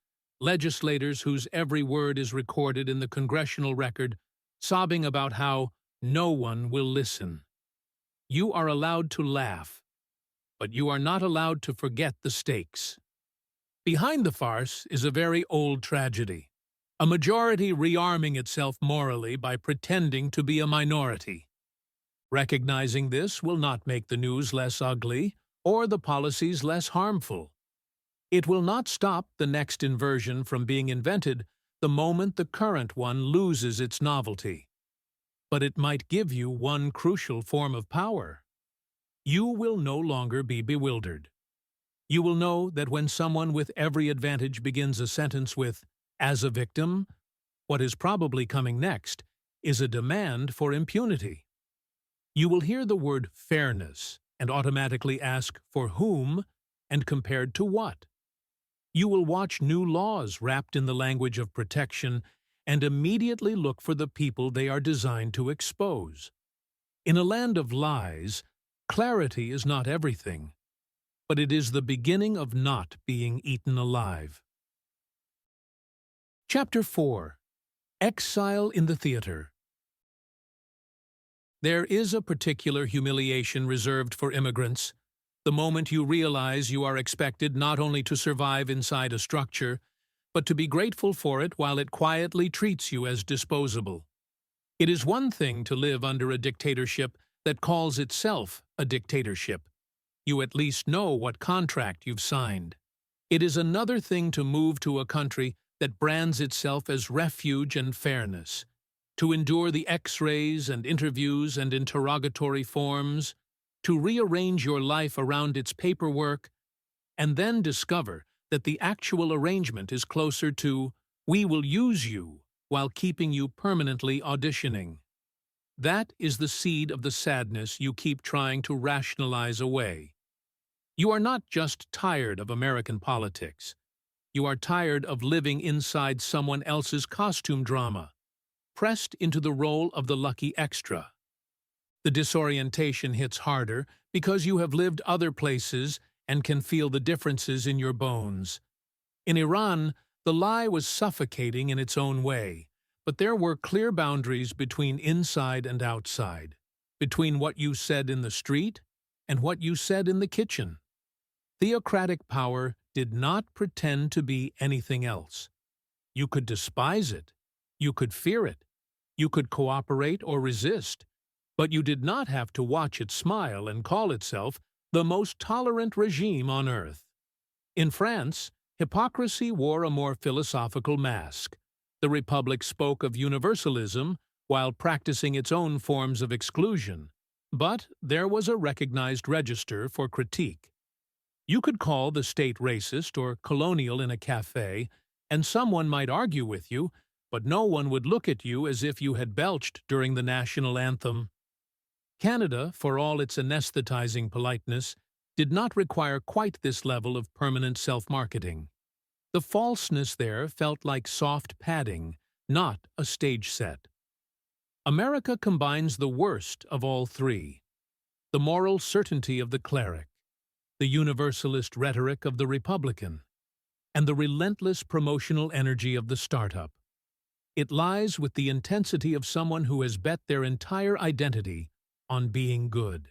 Legislators whose every word is recorded in the congressional record, sobbing about how no one will listen. You are allowed to laugh, but you are not allowed to forget the stakes. Behind the farce is a very old tragedy. A majority rearming itself morally by pretending to be a minority. Recognizing this will not make the news less ugly or the policies less harmful. It will not stop the next inversion from being invented the moment the current one loses its novelty. But it might give you one crucial form of power. You will no longer be bewildered. You will know that when someone with every advantage begins a sentence with, "as a victim," what is probably coming next is a demand for impunity. You will hear the word fairness and automatically ask for whom and compared to what. You will watch new laws wrapped in the language of protection and immediately look for the people they are designed to expose. In a land of lies, clarity is not everything, but it is the beginning of not being eaten alive. Chapter 4. Exile in the Theater. There is a particular humiliation reserved for immigrants, the moment you realize you are expected not only to survive inside a structure, but to be grateful for it while it quietly treats you as disposable. It is one thing to live under a dictatorship that calls itself a dictatorship. You at least know what contract you've signed. It is another thing to move to a country that brands itself as refuge and fairness, to endure the X-rays and interviews and interrogatory forms, to rearrange your life around its paperwork, and then discover that the actual arrangement is closer to "we will use you" while keeping you permanently auditioning. That is the seed of the sadness you keep trying to rationalize away. You are not just tired of American politics. You are tired of living inside someone else's costume drama, pressed into the role of the lucky extra. The disorientation hits harder because you have lived other places and can feel the differences in your bones. In Iran, the lie was suffocating in its own way, but there were clear boundaries between inside and outside, between what you said in the street and what you said in the kitchen. Theocratic power did not pretend to be anything else. You could despise it, you could fear it, you could cooperate or resist, but you did not have to watch it smile and call itself the most tolerant regime on earth. In France, hypocrisy wore a more philosophical mask. The Republic spoke of universalism while practicing its own forms of exclusion, but there was a recognized register for critique. You could call the state racist or colonial in a cafe, and someone might argue with you, but no one would look at you as if you had belched during the national anthem. Canada, for all its anesthetizing politeness, did not require quite this level of permanent self-marketing. The falseness there felt like soft padding, not a stage set. America combines the worst of all three: the moral certainty of the cleric, the universalist rhetoric of the Republican, and the relentless promotional energy of the startup. It lies with the intensity of someone who has bet their entire identity on being good.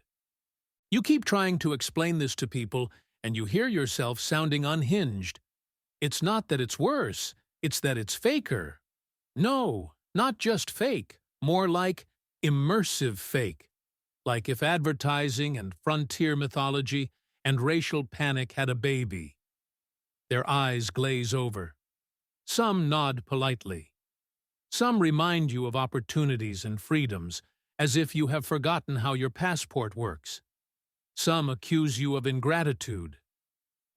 You keep trying to explain this to people, and you hear yourself sounding unhinged. It's not that it's worse, it's that it's faker. No, not just fake, more like immersive fake. Like if advertising and frontier mythology and racial panic had a baby. Their eyes glaze over. Some nod politely. Some remind you of opportunities and freedoms, as if you have forgotten how your passport works. Some accuse you of ingratitude.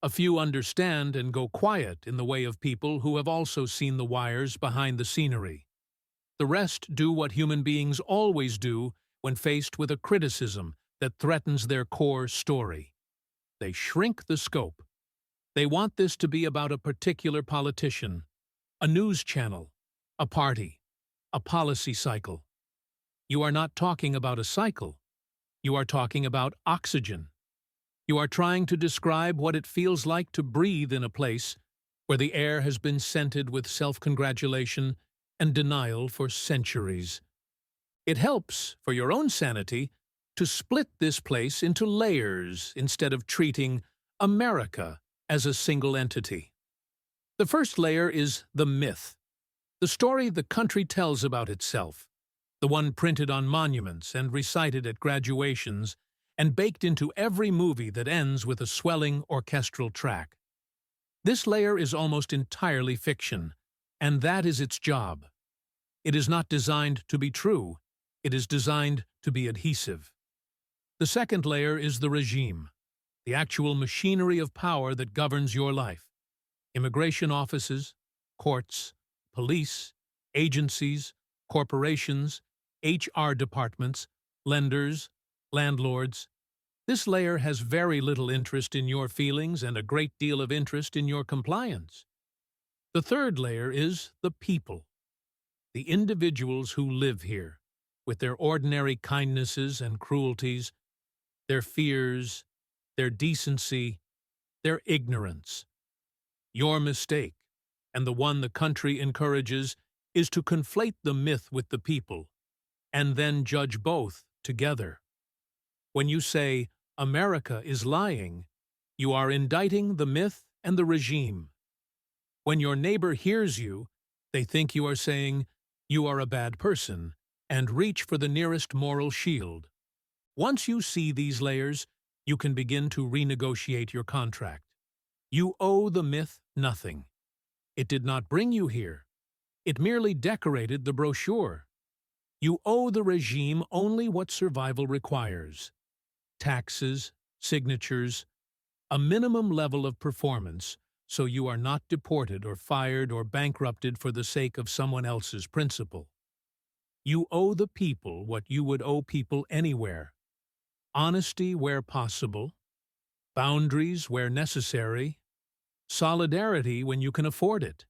A few understand and go quiet in the way of people who have also seen the wires behind the scenery. The rest do what human beings always do when faced with a criticism that threatens their core story. They shrink the scope. They want this to be about a particular politician, a news channel, a party, a policy cycle. You are not talking about a cycle. You are talking about oxygen. You are trying to describe what it feels like to breathe in a place where the air has been scented with self-congratulation and denial for centuries. It helps, for your own sanity, to split this place into layers instead of treating America as a single entity. The first layer is the myth, the story the country tells about itself, the one printed on monuments and recited at graduations and baked into every movie that ends with a swelling orchestral track. This layer is almost entirely fiction, and that is its job. It is not designed to be true, it is designed to be adhesive. The second layer is the regime, the actual machinery of power that governs your life. Immigration offices, courts, police, agencies, corporations, HR departments, lenders, landlords. This layer has very little interest in your feelings and a great deal of interest in your compliance. The third layer is the people, the individuals who live here, with their ordinary kindnesses and cruelties, their fears, their decency, their ignorance. Your mistake, and the one the country encourages, is to conflate the myth with the people, and then judge both together. When you say, America is lying, you are indicting the myth and the regime. When your neighbor hears you, they think you are saying, you are a bad person, and reach for the nearest moral shield. Once you see these layers, you can begin to renegotiate your contract. You owe the myth nothing. It did not bring you here. It merely decorated the brochure. You owe the regime only what survival requires. taxes, signatures, a minimum level of performance so you are not deported or fired or bankrupted for the sake of someone else's principle. You owe the people what you would owe people anywhere: honesty where possible, boundaries where necessary, solidarity when you can afford it,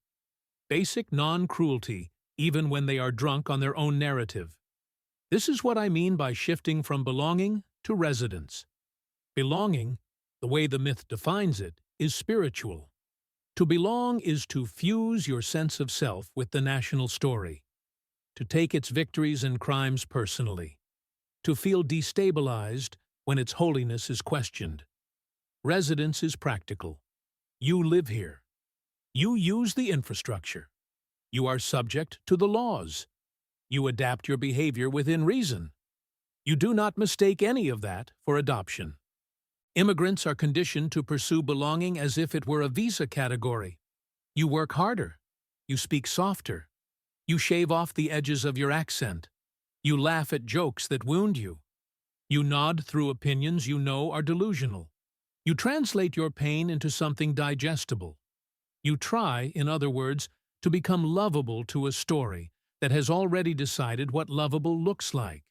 basic non-cruelty even when they are drunk on their own narrative. This is what I mean by shifting from belonging to residence. Belonging, the way the myth defines it, is spiritual. To belong is to fuse your sense of self with the national story, to take its victories and crimes personally, to feel destabilized when its holiness is questioned. Residence is practical. You live here. You use the infrastructure. You are subject to the laws. You adapt your behavior within reason. You do not mistake any of that for adoption. Immigrants are conditioned to pursue belonging as if it were a visa category. You work harder. You speak softer. You shave off the edges of your accent. You laugh at jokes that wound you. You nod through opinions you know are delusional. You translate your pain into something digestible. You try, in other words, to become lovable to a story that has already decided what lovable looks like.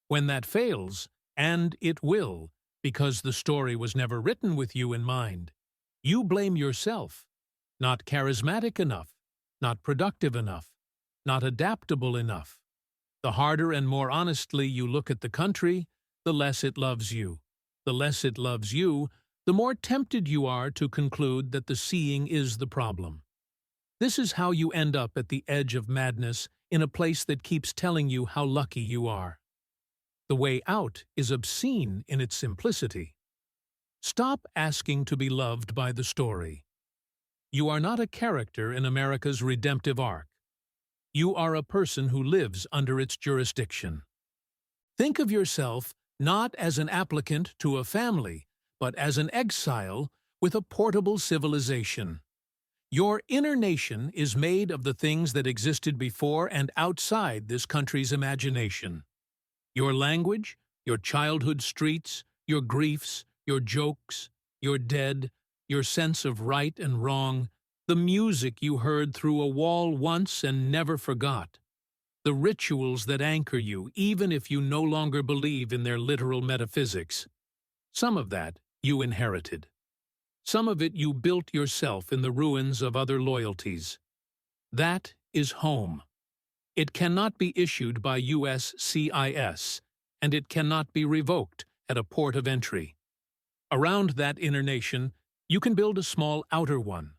When that fails, and it will, because the story was never written with you in mind, you blame yourself. Not charismatic enough, not productive enough, not adaptable enough. The harder and more honestly you look at the country, the less it loves you. The less it loves you, the more tempted you are to conclude that the seeing is the problem. This is how you end up at the edge of madness in a place that keeps telling you how lucky you are. The way out is obscene in its simplicity. Stop asking to be loved by the story. You are not a character in America's redemptive arc. You are a person who lives under its jurisdiction. Think of yourself not as an applicant to a family, but as an exile with a portable civilization. Your inner nation is made of the things that existed before and outside this country's imagination. Your language, your childhood streets, your griefs, your jokes, your dead, your sense of right and wrong, the music you heard through a wall once and never forgot, the rituals that anchor you even if you no longer believe in their literal metaphysics. Some of that you inherited. Some of it you built yourself in the ruins of other loyalties. That is home. It cannot be issued by USCIS, and it cannot be revoked at a port of entry. Around that inner nation, you can build a small outer one.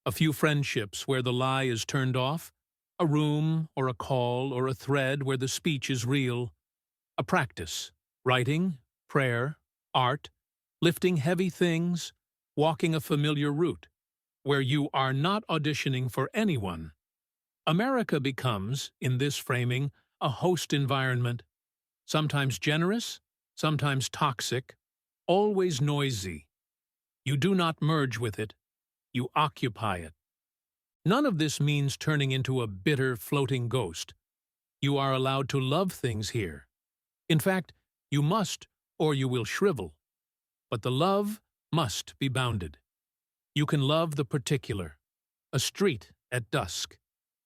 A few friendships where the lie is turned off, a room or a call or a thread where the speech is real, a practice, writing, prayer, art, lifting heavy things, walking a familiar route, where you are not auditioning for anyone. America becomes, in this framing, a host environment, sometimes generous, sometimes toxic, always noisy. You do not merge with it, you occupy it. None of this means turning into a bitter, floating ghost. You are allowed to love things here. In fact, you must, or you will shrivel. But the love must be bounded. You can love the particular, a street at dusk,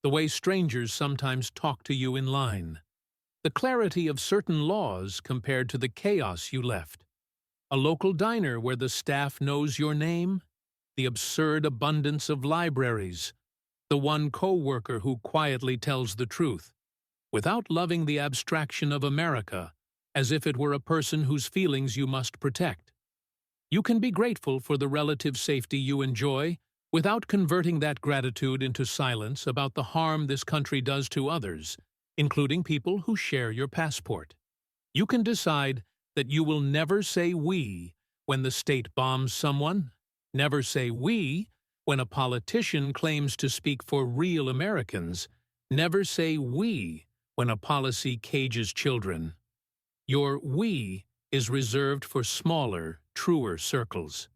the way strangers sometimes talk to you in line, the clarity of certain laws compared to the chaos you left, a local diner where the staff knows your name, the absurd abundance of libraries, the one co-worker who quietly tells the truth, without loving the abstraction of America as if it were a person whose feelings you must protect. You can be grateful for the relative safety you enjoy without converting that gratitude into silence about the harm this country does to others, including people who share your passport. You can decide that you will never say "we" when the state bombs someone, never say "we" when a politician claims to speak for real Americans, never say "we" when a policy cages children. Your "we" is reserved for smaller, truer circles.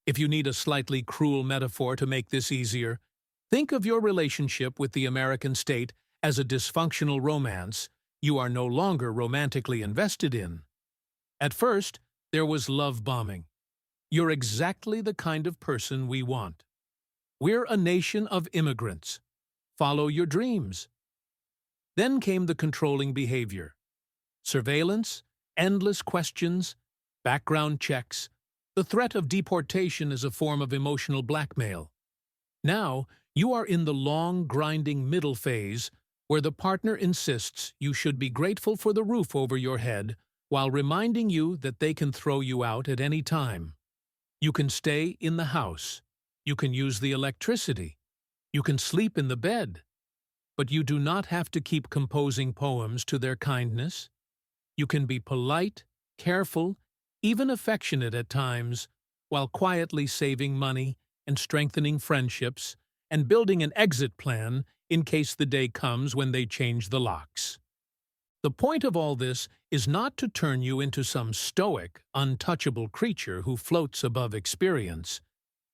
If you need a slightly cruel metaphor to make this easier, think of your relationship with the American state as a dysfunctional romance you are no longer romantically invested in. At first, There was love bombing. You're exactly the kind of person we want. We're a nation of immigrants. Follow your dreams. Then came the controlling behavior. Surveillance, endless questions, background checks, the threat of deportation as a form of emotional blackmail. Now, you are in the long, grinding middle phase where the partner insists you should be grateful for the roof over your head while reminding you that they can throw you out at any time. You can stay in the house. You can use the electricity. You can sleep in the bed. But you do not have to keep composing poems to their kindness. You can be polite, careful, even affectionate at times, while quietly saving money and strengthening friendships and building an exit plan in case the day comes when they change the locks. The point of all this is not to turn you into some stoic, untouchable creature who floats above experience.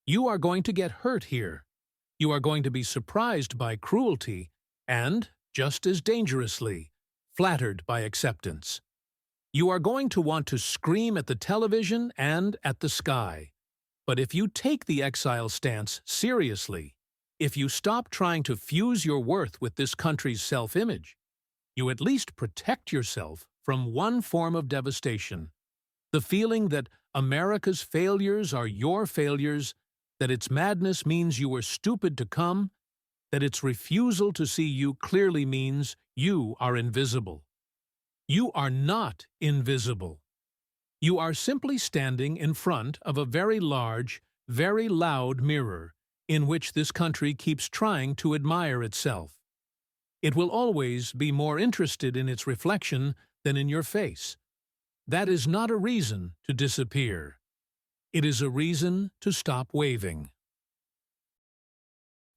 You are going to get hurt here. You are going to be surprised by cruelty and, just as dangerously, flattered by acceptance. You are going to want to scream at the television and at the sky. But if you take the exile stance seriously, if you stop trying to fuse your worth with this country's self-image, you at least protect yourself from one form of devastation, the feeling that America's failures are your failures, that its madness means you were stupid to come, that its refusal to see you clearly means you are invisible. You are not invisible. You are simply standing in front of a very large, very loud mirror in which this country keeps trying to admire itself. It will always be more interested in its reflection than in your face. That is not a reason to disappear. It is a reason to stop waving.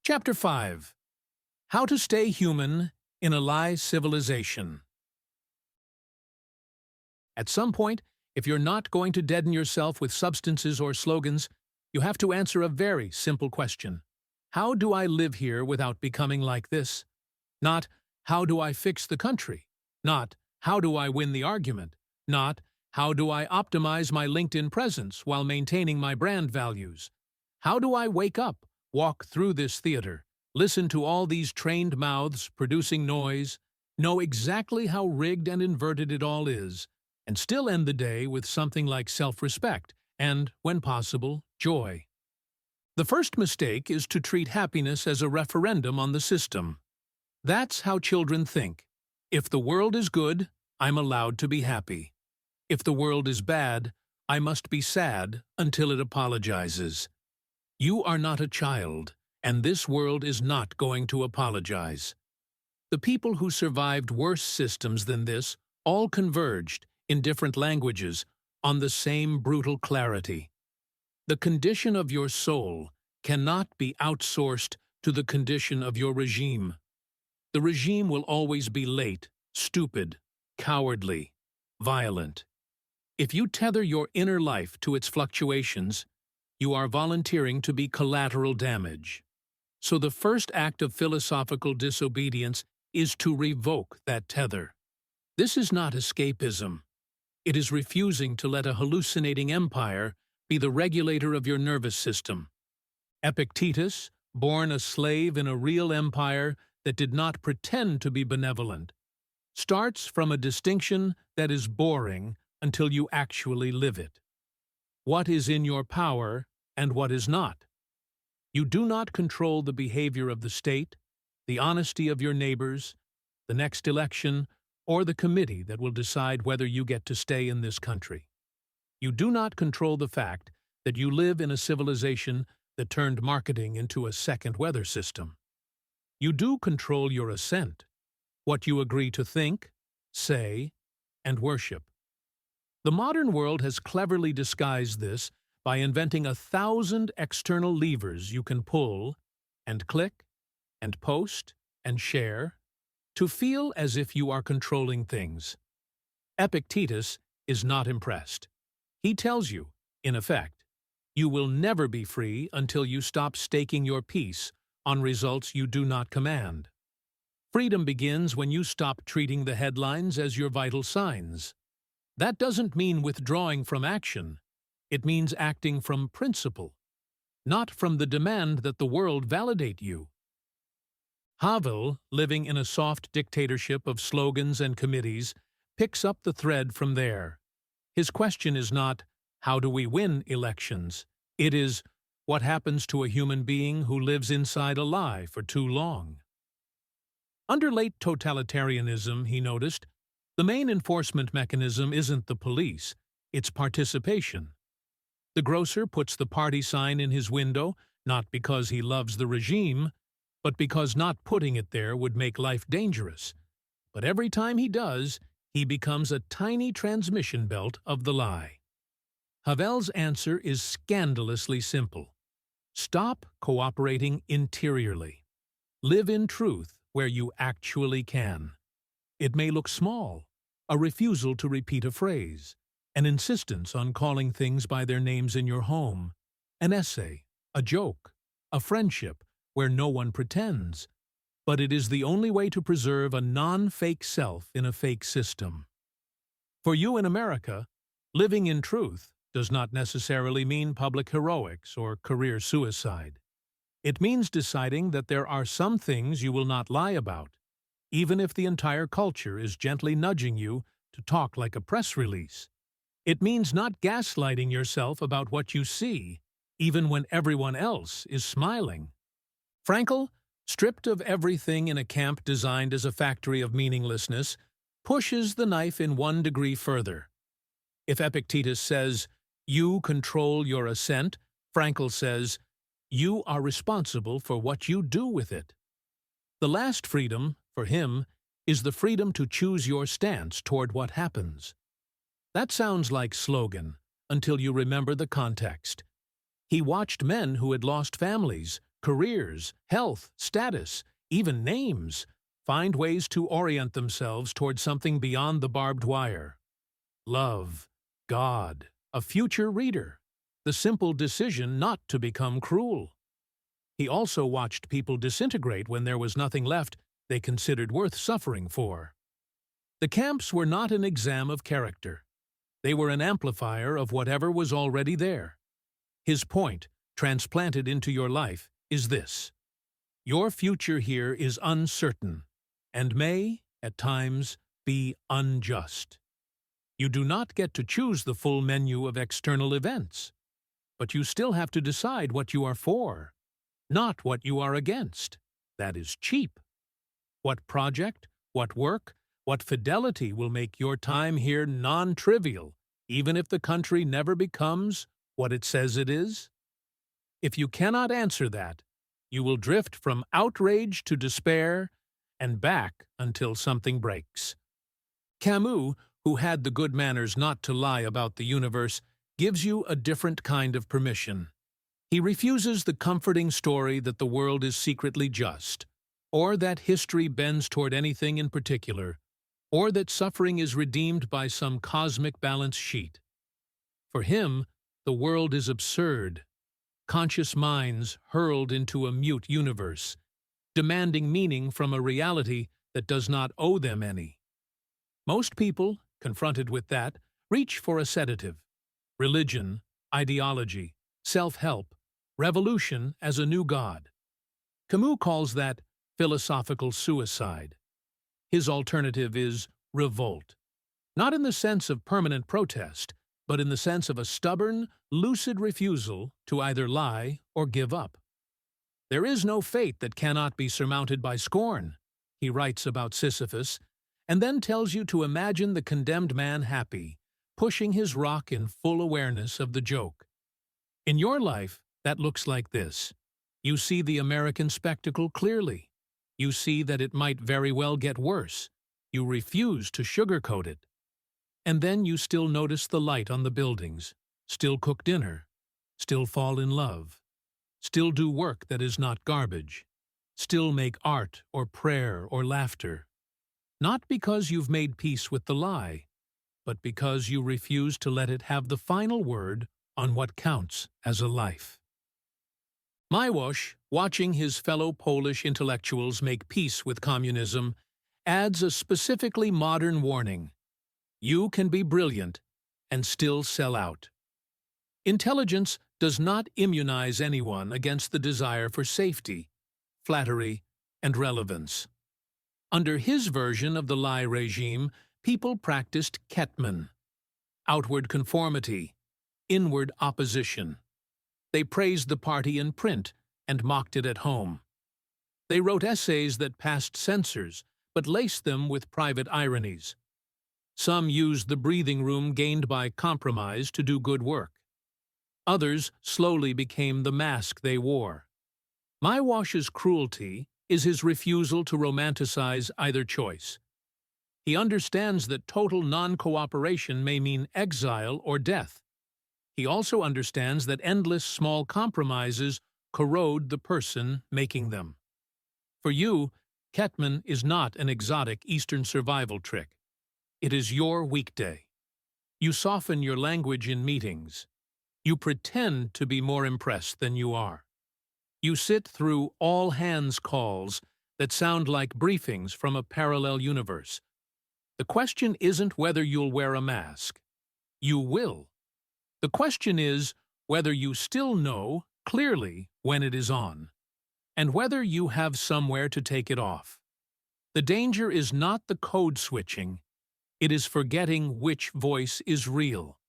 Chapter 5. How to Stay Human in a Lie Civilization. At some point, if you're not going to deaden yourself with substances or slogans, you have to answer a very simple question. How do I live here without becoming like this? Not, how do I fix the country? Not, how do I win the argument? Not, how do I optimize my LinkedIn presence while maintaining my brand values? How do I wake up, walk through this theater, listen to all these trained mouths producing noise, know exactly how rigged and inverted it all is, and still end the day with something like self-respect and, when possible, joy? The first mistake is to treat happiness as a referendum on the system. That's how children think. If the world is good, I'm allowed to be happy. If the world is bad, I must be sad until it apologizes. You are not a child, and this world is not going to apologize. The people who survived worse systems than this all converged, in different languages, on the same brutal clarity. The condition of your soul cannot be outsourced to the condition of your regime. The regime will always be late, stupid, cowardly, violent. If you tether your inner life to its fluctuations, you are volunteering to be collateral damage. So the first act of philosophical disobedience is to revoke that tether. This is not escapism. It is refusing to let a hallucinating empire be the regulator of your nervous system. Epictetus, born a slave in a real empire that did not pretend to be benevolent, starts from a distinction that is boring until you actually live it. What is in your power and what is not? You do not control the behavior of the state, the honesty of your neighbors, the next election, or the committee that will decide whether you get to stay in this country. You do not control the fact that you live in a civilization that turned marketing into a second weather system. You do control your assent, what you agree to think, say, and worship. The modern world has cleverly disguised this by inventing 1,000 external levers you can pull and click and post and share to feel as if you are controlling things. Epictetus is not impressed. He tells you, in effect, you will never be free until you stop staking your peace on results you do not command. Freedom begins when you stop treating the headlines as your vital signs. That doesn't mean withdrawing from action. It means acting from principle, not from the demand that the world validate you. Havel, living in a soft dictatorship of slogans and committees, picks up the thread from there. His question is not, how do we win elections? It is, what happens to a human being who lives inside a lie for too long? Under late totalitarianism, he noticed, the main enforcement mechanism isn't the police, it's participation. The grocer puts the party sign in his window, not because he loves the regime, but because not putting it there would make life dangerous. But every time he does, he becomes a tiny transmission belt of the lie. Havel's answer is scandalously simple. Stop cooperating interiorly. Live in truth where you actually can. It may look small, a refusal to repeat a phrase, an insistence on calling things by their names in your home, an essay, a joke, a friendship where no one pretends, but it is the only way to preserve a non-fake self in a fake system. For you in America, living in truth does not necessarily mean public heroics or career suicide. It means deciding that there are some things you will not lie about, even if the entire culture is gently nudging you to talk like a press release. It means not gaslighting yourself about what you see, even when everyone else is smiling. Frankl, stripped of everything in a camp designed as a factory of meaninglessness, pushes the knife in 1 degree further. If Epictetus says, "You control your ascent," Frankl says, "You are responsible for what you do with it." The last freedom, for him, is the freedom to choose your stance toward what happens. That sounds like slogan, until you remember the context. He watched men who had lost families, careers, health, status, even names, find ways to orient themselves toward something beyond the barbed wire. Love, God, a future reader, the simple decision not to become cruel. He also watched people disintegrate when there was nothing left they considered worth suffering for. The camps were not an exam of character. They were an amplifier of whatever was already there. His point, transplanted into your life, is this: your future here is uncertain, and may, at times, be unjust. You do not get to choose the full menu of external events, but you still have to decide what you are for, not what you are against. That is cheap. What project, what work, what fidelity will make your time here non-trivial, even if the country never becomes what it says it is? If you cannot answer that, you will drift from outrage to despair and back until something breaks. Camus, who had the good manners not to lie about the universe, gives you a different kind of permission. He refuses the comforting story that the world is secretly just, or that history bends toward anything in particular, or that suffering is redeemed by some cosmic balance sheet. For him, the world is absurd. Conscious minds hurled into a mute universe, demanding meaning from a reality that does not owe them any. Most people, confronted with that, reach for a sedative: religion, ideology, self-help, revolution as a new god. Camus calls that philosophical suicide. His alternative is revolt, not in the sense of permanent protest, but in the sense of a stubborn, lucid refusal to either lie or give up. There is no fate that cannot be surmounted by scorn, he writes about Sisyphus, and then tells you to imagine the condemned man happy, pushing his rock in full awareness of the joke. In your life, that looks like this. You see the American spectacle clearly. You see that it might very well get worse. You refuse to sugarcoat it. And then you still notice the light on the buildings, still cook dinner, still fall in love, still do work that is not garbage, still make art or prayer or laughter. Not because you've made peace with the lie, but because you refuse to let it have the final word on what counts as a life. Miłosz, watching his fellow Polish intellectuals make peace with communism, adds a specifically modern warning. You can be brilliant and still sell out. Intelligence does not immunize anyone against the desire for safety, flattery, and relevance. Under his version of the lie regime, people practiced Kettman, outward conformity, inward opposition. They praised the party in print and mocked it at home. They wrote essays that passed censors, but laced them with private ironies. Some used the breathing room gained by compromise to do good work. Others slowly became the mask they wore. Maiwash's cruelty is his refusal to romanticize either choice. He understands that total non-cooperation may mean exile or death. He also understands that endless small compromises corrode the person making them. For you, Kettman is not an exotic Eastern survival trick. It is your weekday. You soften your language in meetings. You pretend to be more impressed than you are. You sit through all-hands calls that sound like briefings from a parallel universe. The question isn't whether you'll wear a mask. You will. The question is whether you still know clearly when it is on, and whether you have somewhere to take it off. The danger is not the code switching. It is forgetting which voice is real.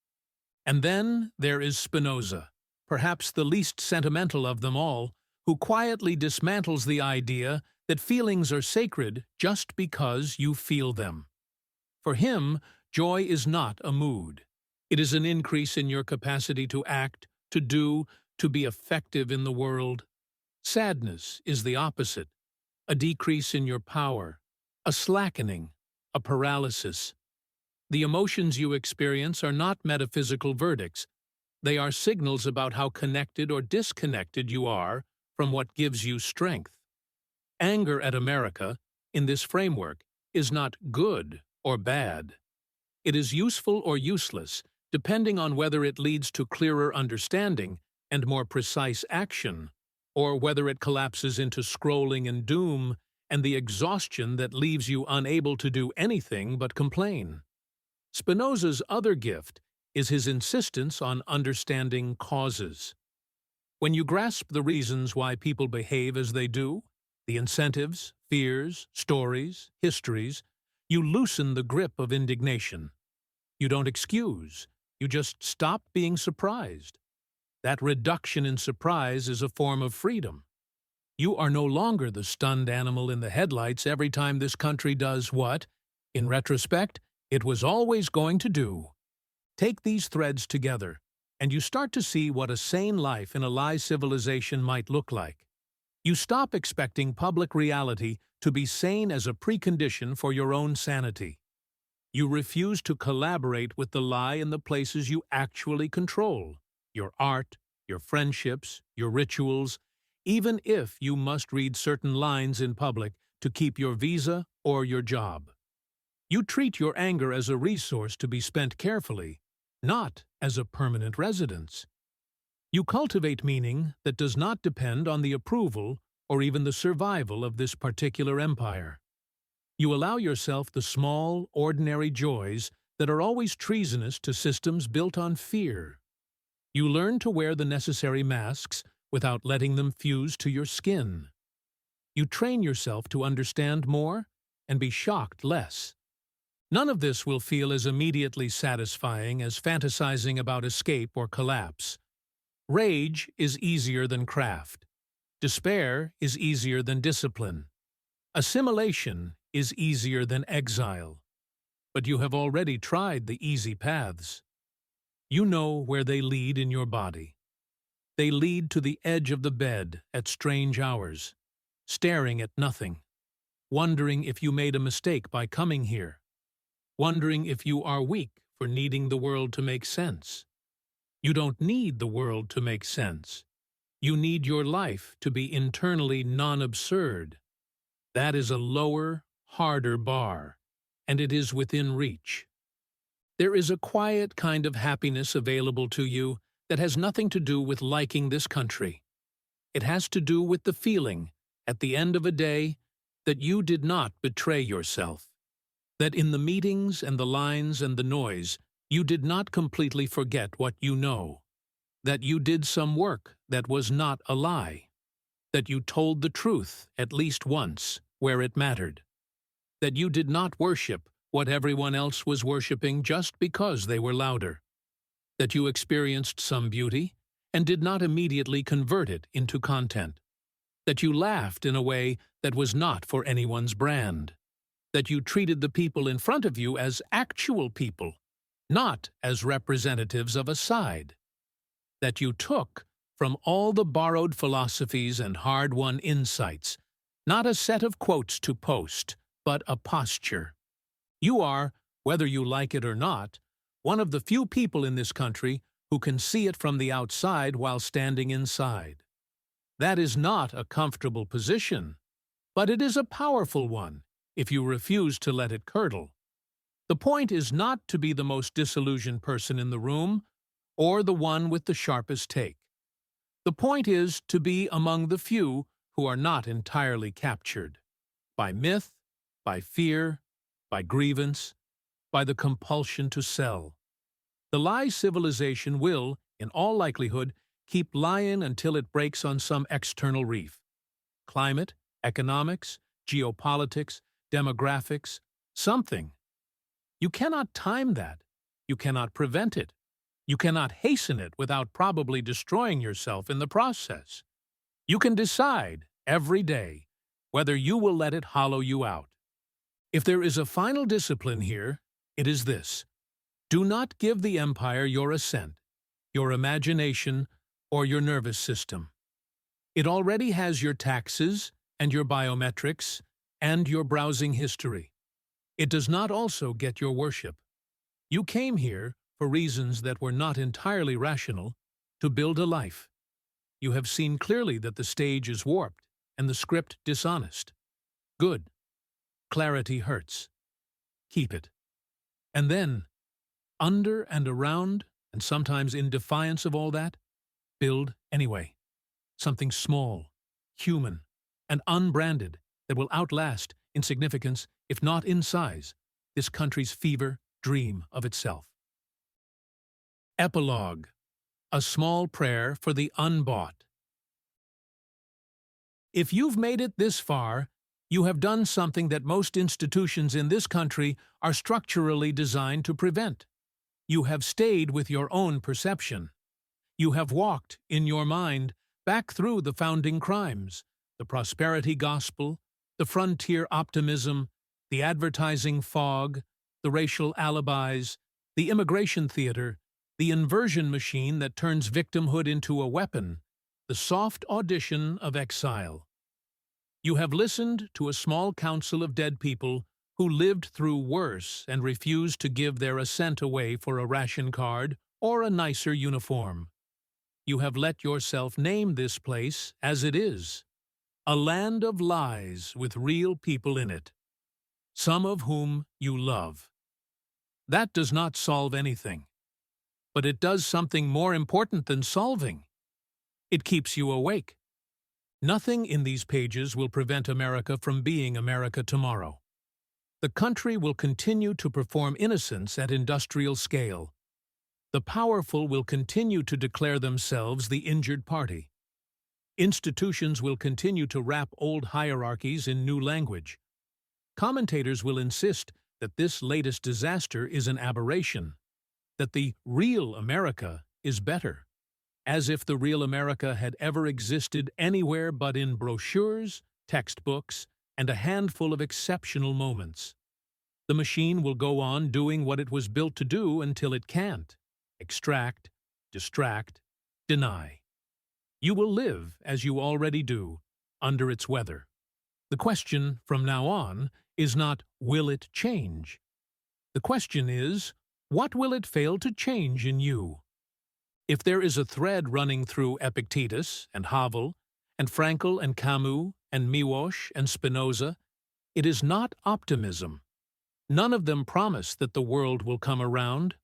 And then there is Spinoza, perhaps the least sentimental of them all, who quietly dismantles the idea that feelings are sacred just because you feel them. For him, joy is not a mood. It is an increase in your capacity to act, to do, to be effective in the world. Sadness is the opposite, a decrease in your power, a slackening, a paralysis. The emotions you experience are not metaphysical verdicts. They are signals about how connected or disconnected you are from what gives you strength. Anger at America, in this framework, is not good or bad. It is useful or useless, depending on whether it leads to clearer understanding and more precise action, or whether it collapses into scrolling and doom and the exhaustion that leaves you unable to do anything but complain. Spinoza's other gift is his insistence on understanding causes. When you grasp the reasons why people behave as they do, the incentives, fears, stories, histories, you loosen the grip of indignation. You don't excuse, you just stop being surprised. That reduction in surprise is a form of freedom. You are no longer the stunned animal in the headlights every time this country does what, in retrospect, it was always going to do. Take these threads together, and you start to see what a sane life in a lie civilization might look like. You stop expecting public reality to be sane as a precondition for your own sanity. You refuse to collaborate with the lie in the places you actually control, your art, your friendships, your rituals, even if you must read certain lines in public to keep your visa or your job. You treat your anger as a resource to be spent carefully, not as a permanent residence. You cultivate meaning that does not depend on the approval or even the survival of this particular empire. You allow yourself the small, ordinary joys that are always treasonous to systems built on fear. You learn to wear the necessary masks without letting them fuse to your skin. You train yourself to understand more and be shocked less. None of this will feel as immediately satisfying as fantasizing about escape or collapse. Rage is easier than craft. Despair is easier than discipline. Assimilation is easier than exile. But you have already tried the easy paths. You know where they lead in your body. They lead to the edge of the bed at strange hours, staring at nothing, wondering if you made a mistake by coming here, wondering if you are weak for needing the world to make sense. You don't need the world to make sense. You need your life to be internally non-absurd. That is a lower, harder bar, and it is within reach. There is a quiet kind of happiness available to you that has nothing to do with liking this country. It has to do with the feeling, at the end of a day, that you did not betray yourself. That in the meetings and the lines and the noise, you did not completely forget what you know. That you did some work that was not a lie. That you told the truth at least once, where it mattered. That you did not worship what everyone else was worshiping just because they were louder. That you experienced some beauty and did not immediately convert it into content. That you laughed in a way that was not for anyone's brand. That you treated the people in front of you as actual people, not as representatives of a side. That you took from all the borrowed philosophies and hard-won insights, not a set of quotes to post, but a posture. You are, whether you like it or not, one of the few people in this country who can see it from the outside while standing inside. That is not a comfortable position, but it is a powerful one if you refuse to let it curdle. The point is not to be the most disillusioned person in the room or the one with the sharpest take. The point is to be among the few who are not entirely captured by myth, by fear, by grievance, by the compulsion to sell. The lie civilization will, in all likelihood, keep lying until it breaks on some external reef. Climate, economics, geopolitics, demographics, something. You cannot time that. You cannot prevent it. You cannot hasten it without probably destroying yourself in the process. You can decide, every day, whether you will let it hollow you out. If there is a final discipline here, it is this. Do not give the empire your assent, your imagination, or your nervous system. It already has your taxes and your biometrics and your browsing history. It does not also get your worship. You came here, for reasons that were not entirely rational, to build a life. You have seen clearly that the stage is warped and the script dishonest. Good. Clarity hurts. Keep it. And then, under and around, and sometimes in defiance of all that, build anyway. Something small, human, and unbranded that will outlast, in significance, if not in size, this country's fever dream of itself. Epilogue. A small prayer for the unbought. If you've made it this far, you have done something that most institutions in this country are structurally designed to prevent. You have stayed with your own perception. You have walked, in your mind, back through the founding crimes, the prosperity gospel, the frontier optimism, the advertising fog, the racial alibis, the immigration theater, the inversion machine that turns victimhood into a weapon, the soft audition of exile. You have listened to a small council of dead people who lived through worse and refused to give their assent away for a ration card or a nicer uniform. You have let yourself name this place as it is, a land of lies with real people in it, some of whom you love. That does not solve anything. But it does something more important than solving. It keeps you awake. Nothing in these pages will prevent America from being America tomorrow. The country will continue to perform innocence at industrial scale. The powerful will continue to declare themselves the injured party. Institutions will continue to wrap old hierarchies in new language. Commentators will insist that this latest disaster is an aberration, that the real America is better, as if the real America had ever existed anywhere but in brochures, textbooks, and a handful of exceptional moments. The machine will go on doing what it was built to do until it can't: extract, distract, deny. You will live, as you already do, under its weather. The question, from now on, is not, will it change? The question is, what will it fail to change in you? If there is a thread running through Epictetus and Havel, and Frankl and Camus, and Miłosz and Spinoza, it is not optimism. None of them promise that the world will come around.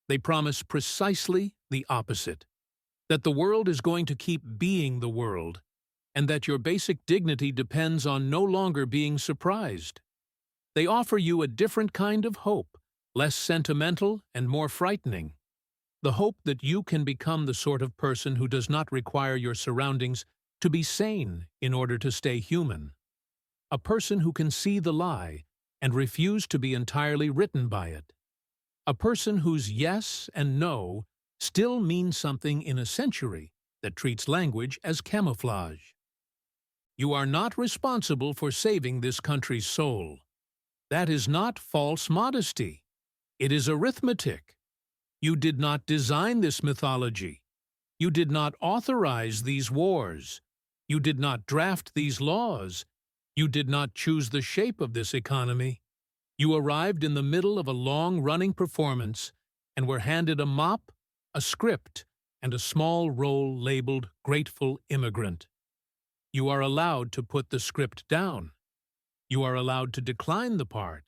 They promise precisely the opposite, that the world is going to keep being the world, and that your basic dignity depends on no longer being surprised. They offer you a different kind of hope, less sentimental and more frightening. The hope that you can become the sort of person who does not require your surroundings to be sane in order to stay human. A person who can see the lie and refuse to be entirely written by it. A person whose yes and no still mean something in a century that treats language as camouflage. You are not responsible for saving this country's soul. That is not false modesty. It is arithmetic. You did not design this mythology. You did not authorize these wars. You did not draft these laws. You did not choose the shape of this economy. You arrived in the middle of a long-running performance and were handed a mop, a script, and a small role labeled Grateful Immigrant. You are allowed to put the script down. You are allowed to decline the part.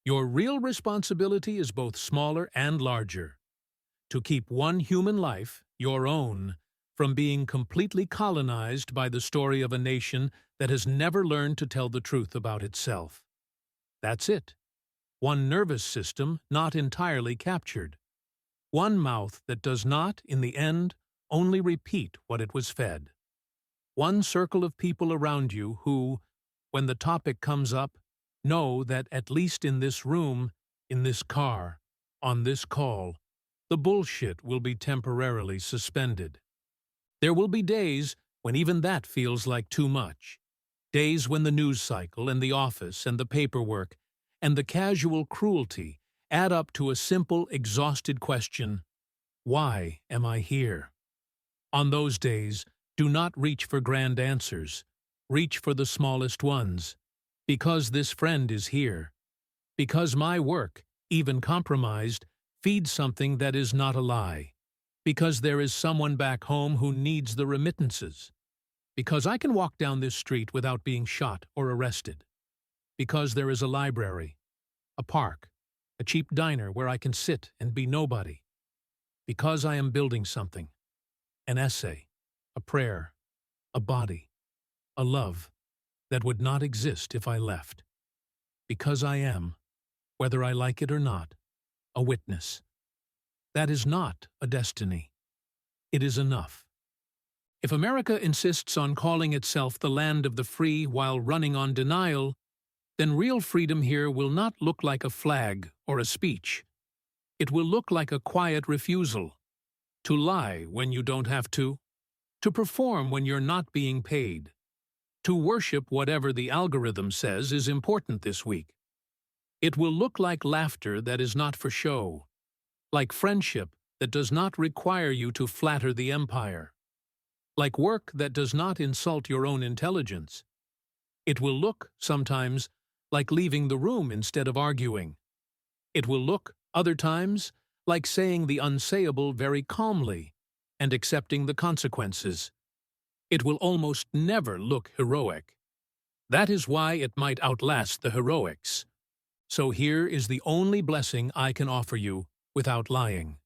Your real responsibility is both smaller and larger. To keep one human life, your own, from being completely colonized by the story of a nation that has never learned to tell the truth about itself. That's it. One nervous system not entirely captured. One mouth that does not, in the end, only repeat what it was fed. One circle of people around you who, when the topic comes up, know that at least in this room, in this car, on this call, the bullshit will be temporarily suspended. There will be days when even that feels like too much. Days when the news cycle and the office and the paperwork and the casual cruelty add up to a simple, exhausted question: why am I here? On those days, do not reach for grand answers. Reach for the smallest ones. Because this friend is here. Because my work, even compromised, feeds something that is not a lie. Because there is someone back home who needs the remittances. Because I can walk down this street without being shot or arrested. Because there is a library, a park, a cheap diner where I can sit and be nobody. Because I am building something. An essay, a prayer, a body, a love that would not exist if I left. Because I am, whether I like it or not, a witness. That is not a destiny. It is enough. If America insists on calling itself the land of the free while running on denial, then real freedom here will not look like a flag or a speech. It will look like a quiet refusal. To lie when you don't have to perform when you're not being paid, to worship whatever the algorithm says is important this week. It will look like laughter that is not for show, like friendship that does not require you to flatter the empire, like work that does not insult your own intelligence. It will look, sometimes, like leaving the room instead of arguing. It will look, other times, like saying the unsayable very calmly and accepting the consequences. It will almost never look heroic. That is why it might outlast the heroics. So here is the only blessing I can offer you without lying.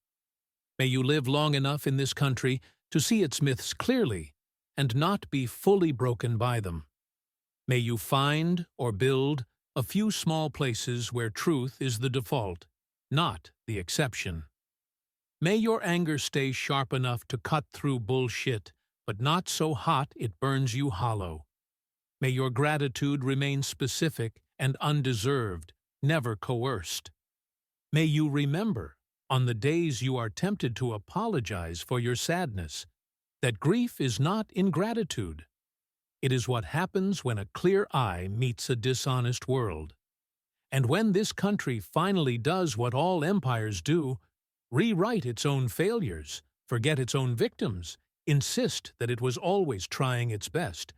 May you live long enough in this country to see its myths clearly and not be fully broken by them. May you find or build a few small places where truth is the default, not the exception. May your anger stay sharp enough to cut through bullshit, but not so hot it burns you hollow. May your gratitude remain specific and undeserved, never coerced. May you remember, on the days you are tempted to apologize for your sadness, that grief is not ingratitude. It is what happens when a clear eye meets a dishonest world. And when this country finally does what all empires do, rewrite its own failures, forget its own victims, insist that it was always trying its best,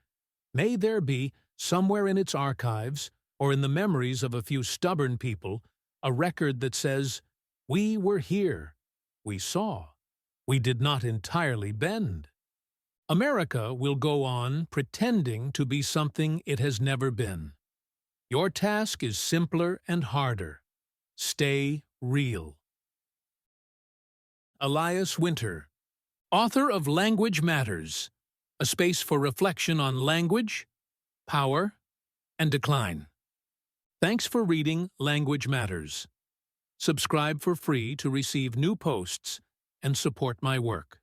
may there be, somewhere in its archives, or in the memories of a few stubborn people, a record that says, "We were here, we saw, we did not entirely bend." America will go on pretending to be something it has never been. Your task is simpler and harder. Stay real. Elias Winter, author of Language Matters, a space for reflection on language, power, and decline. Thanks for reading Language Matters. Subscribe for free to receive new posts and support my work.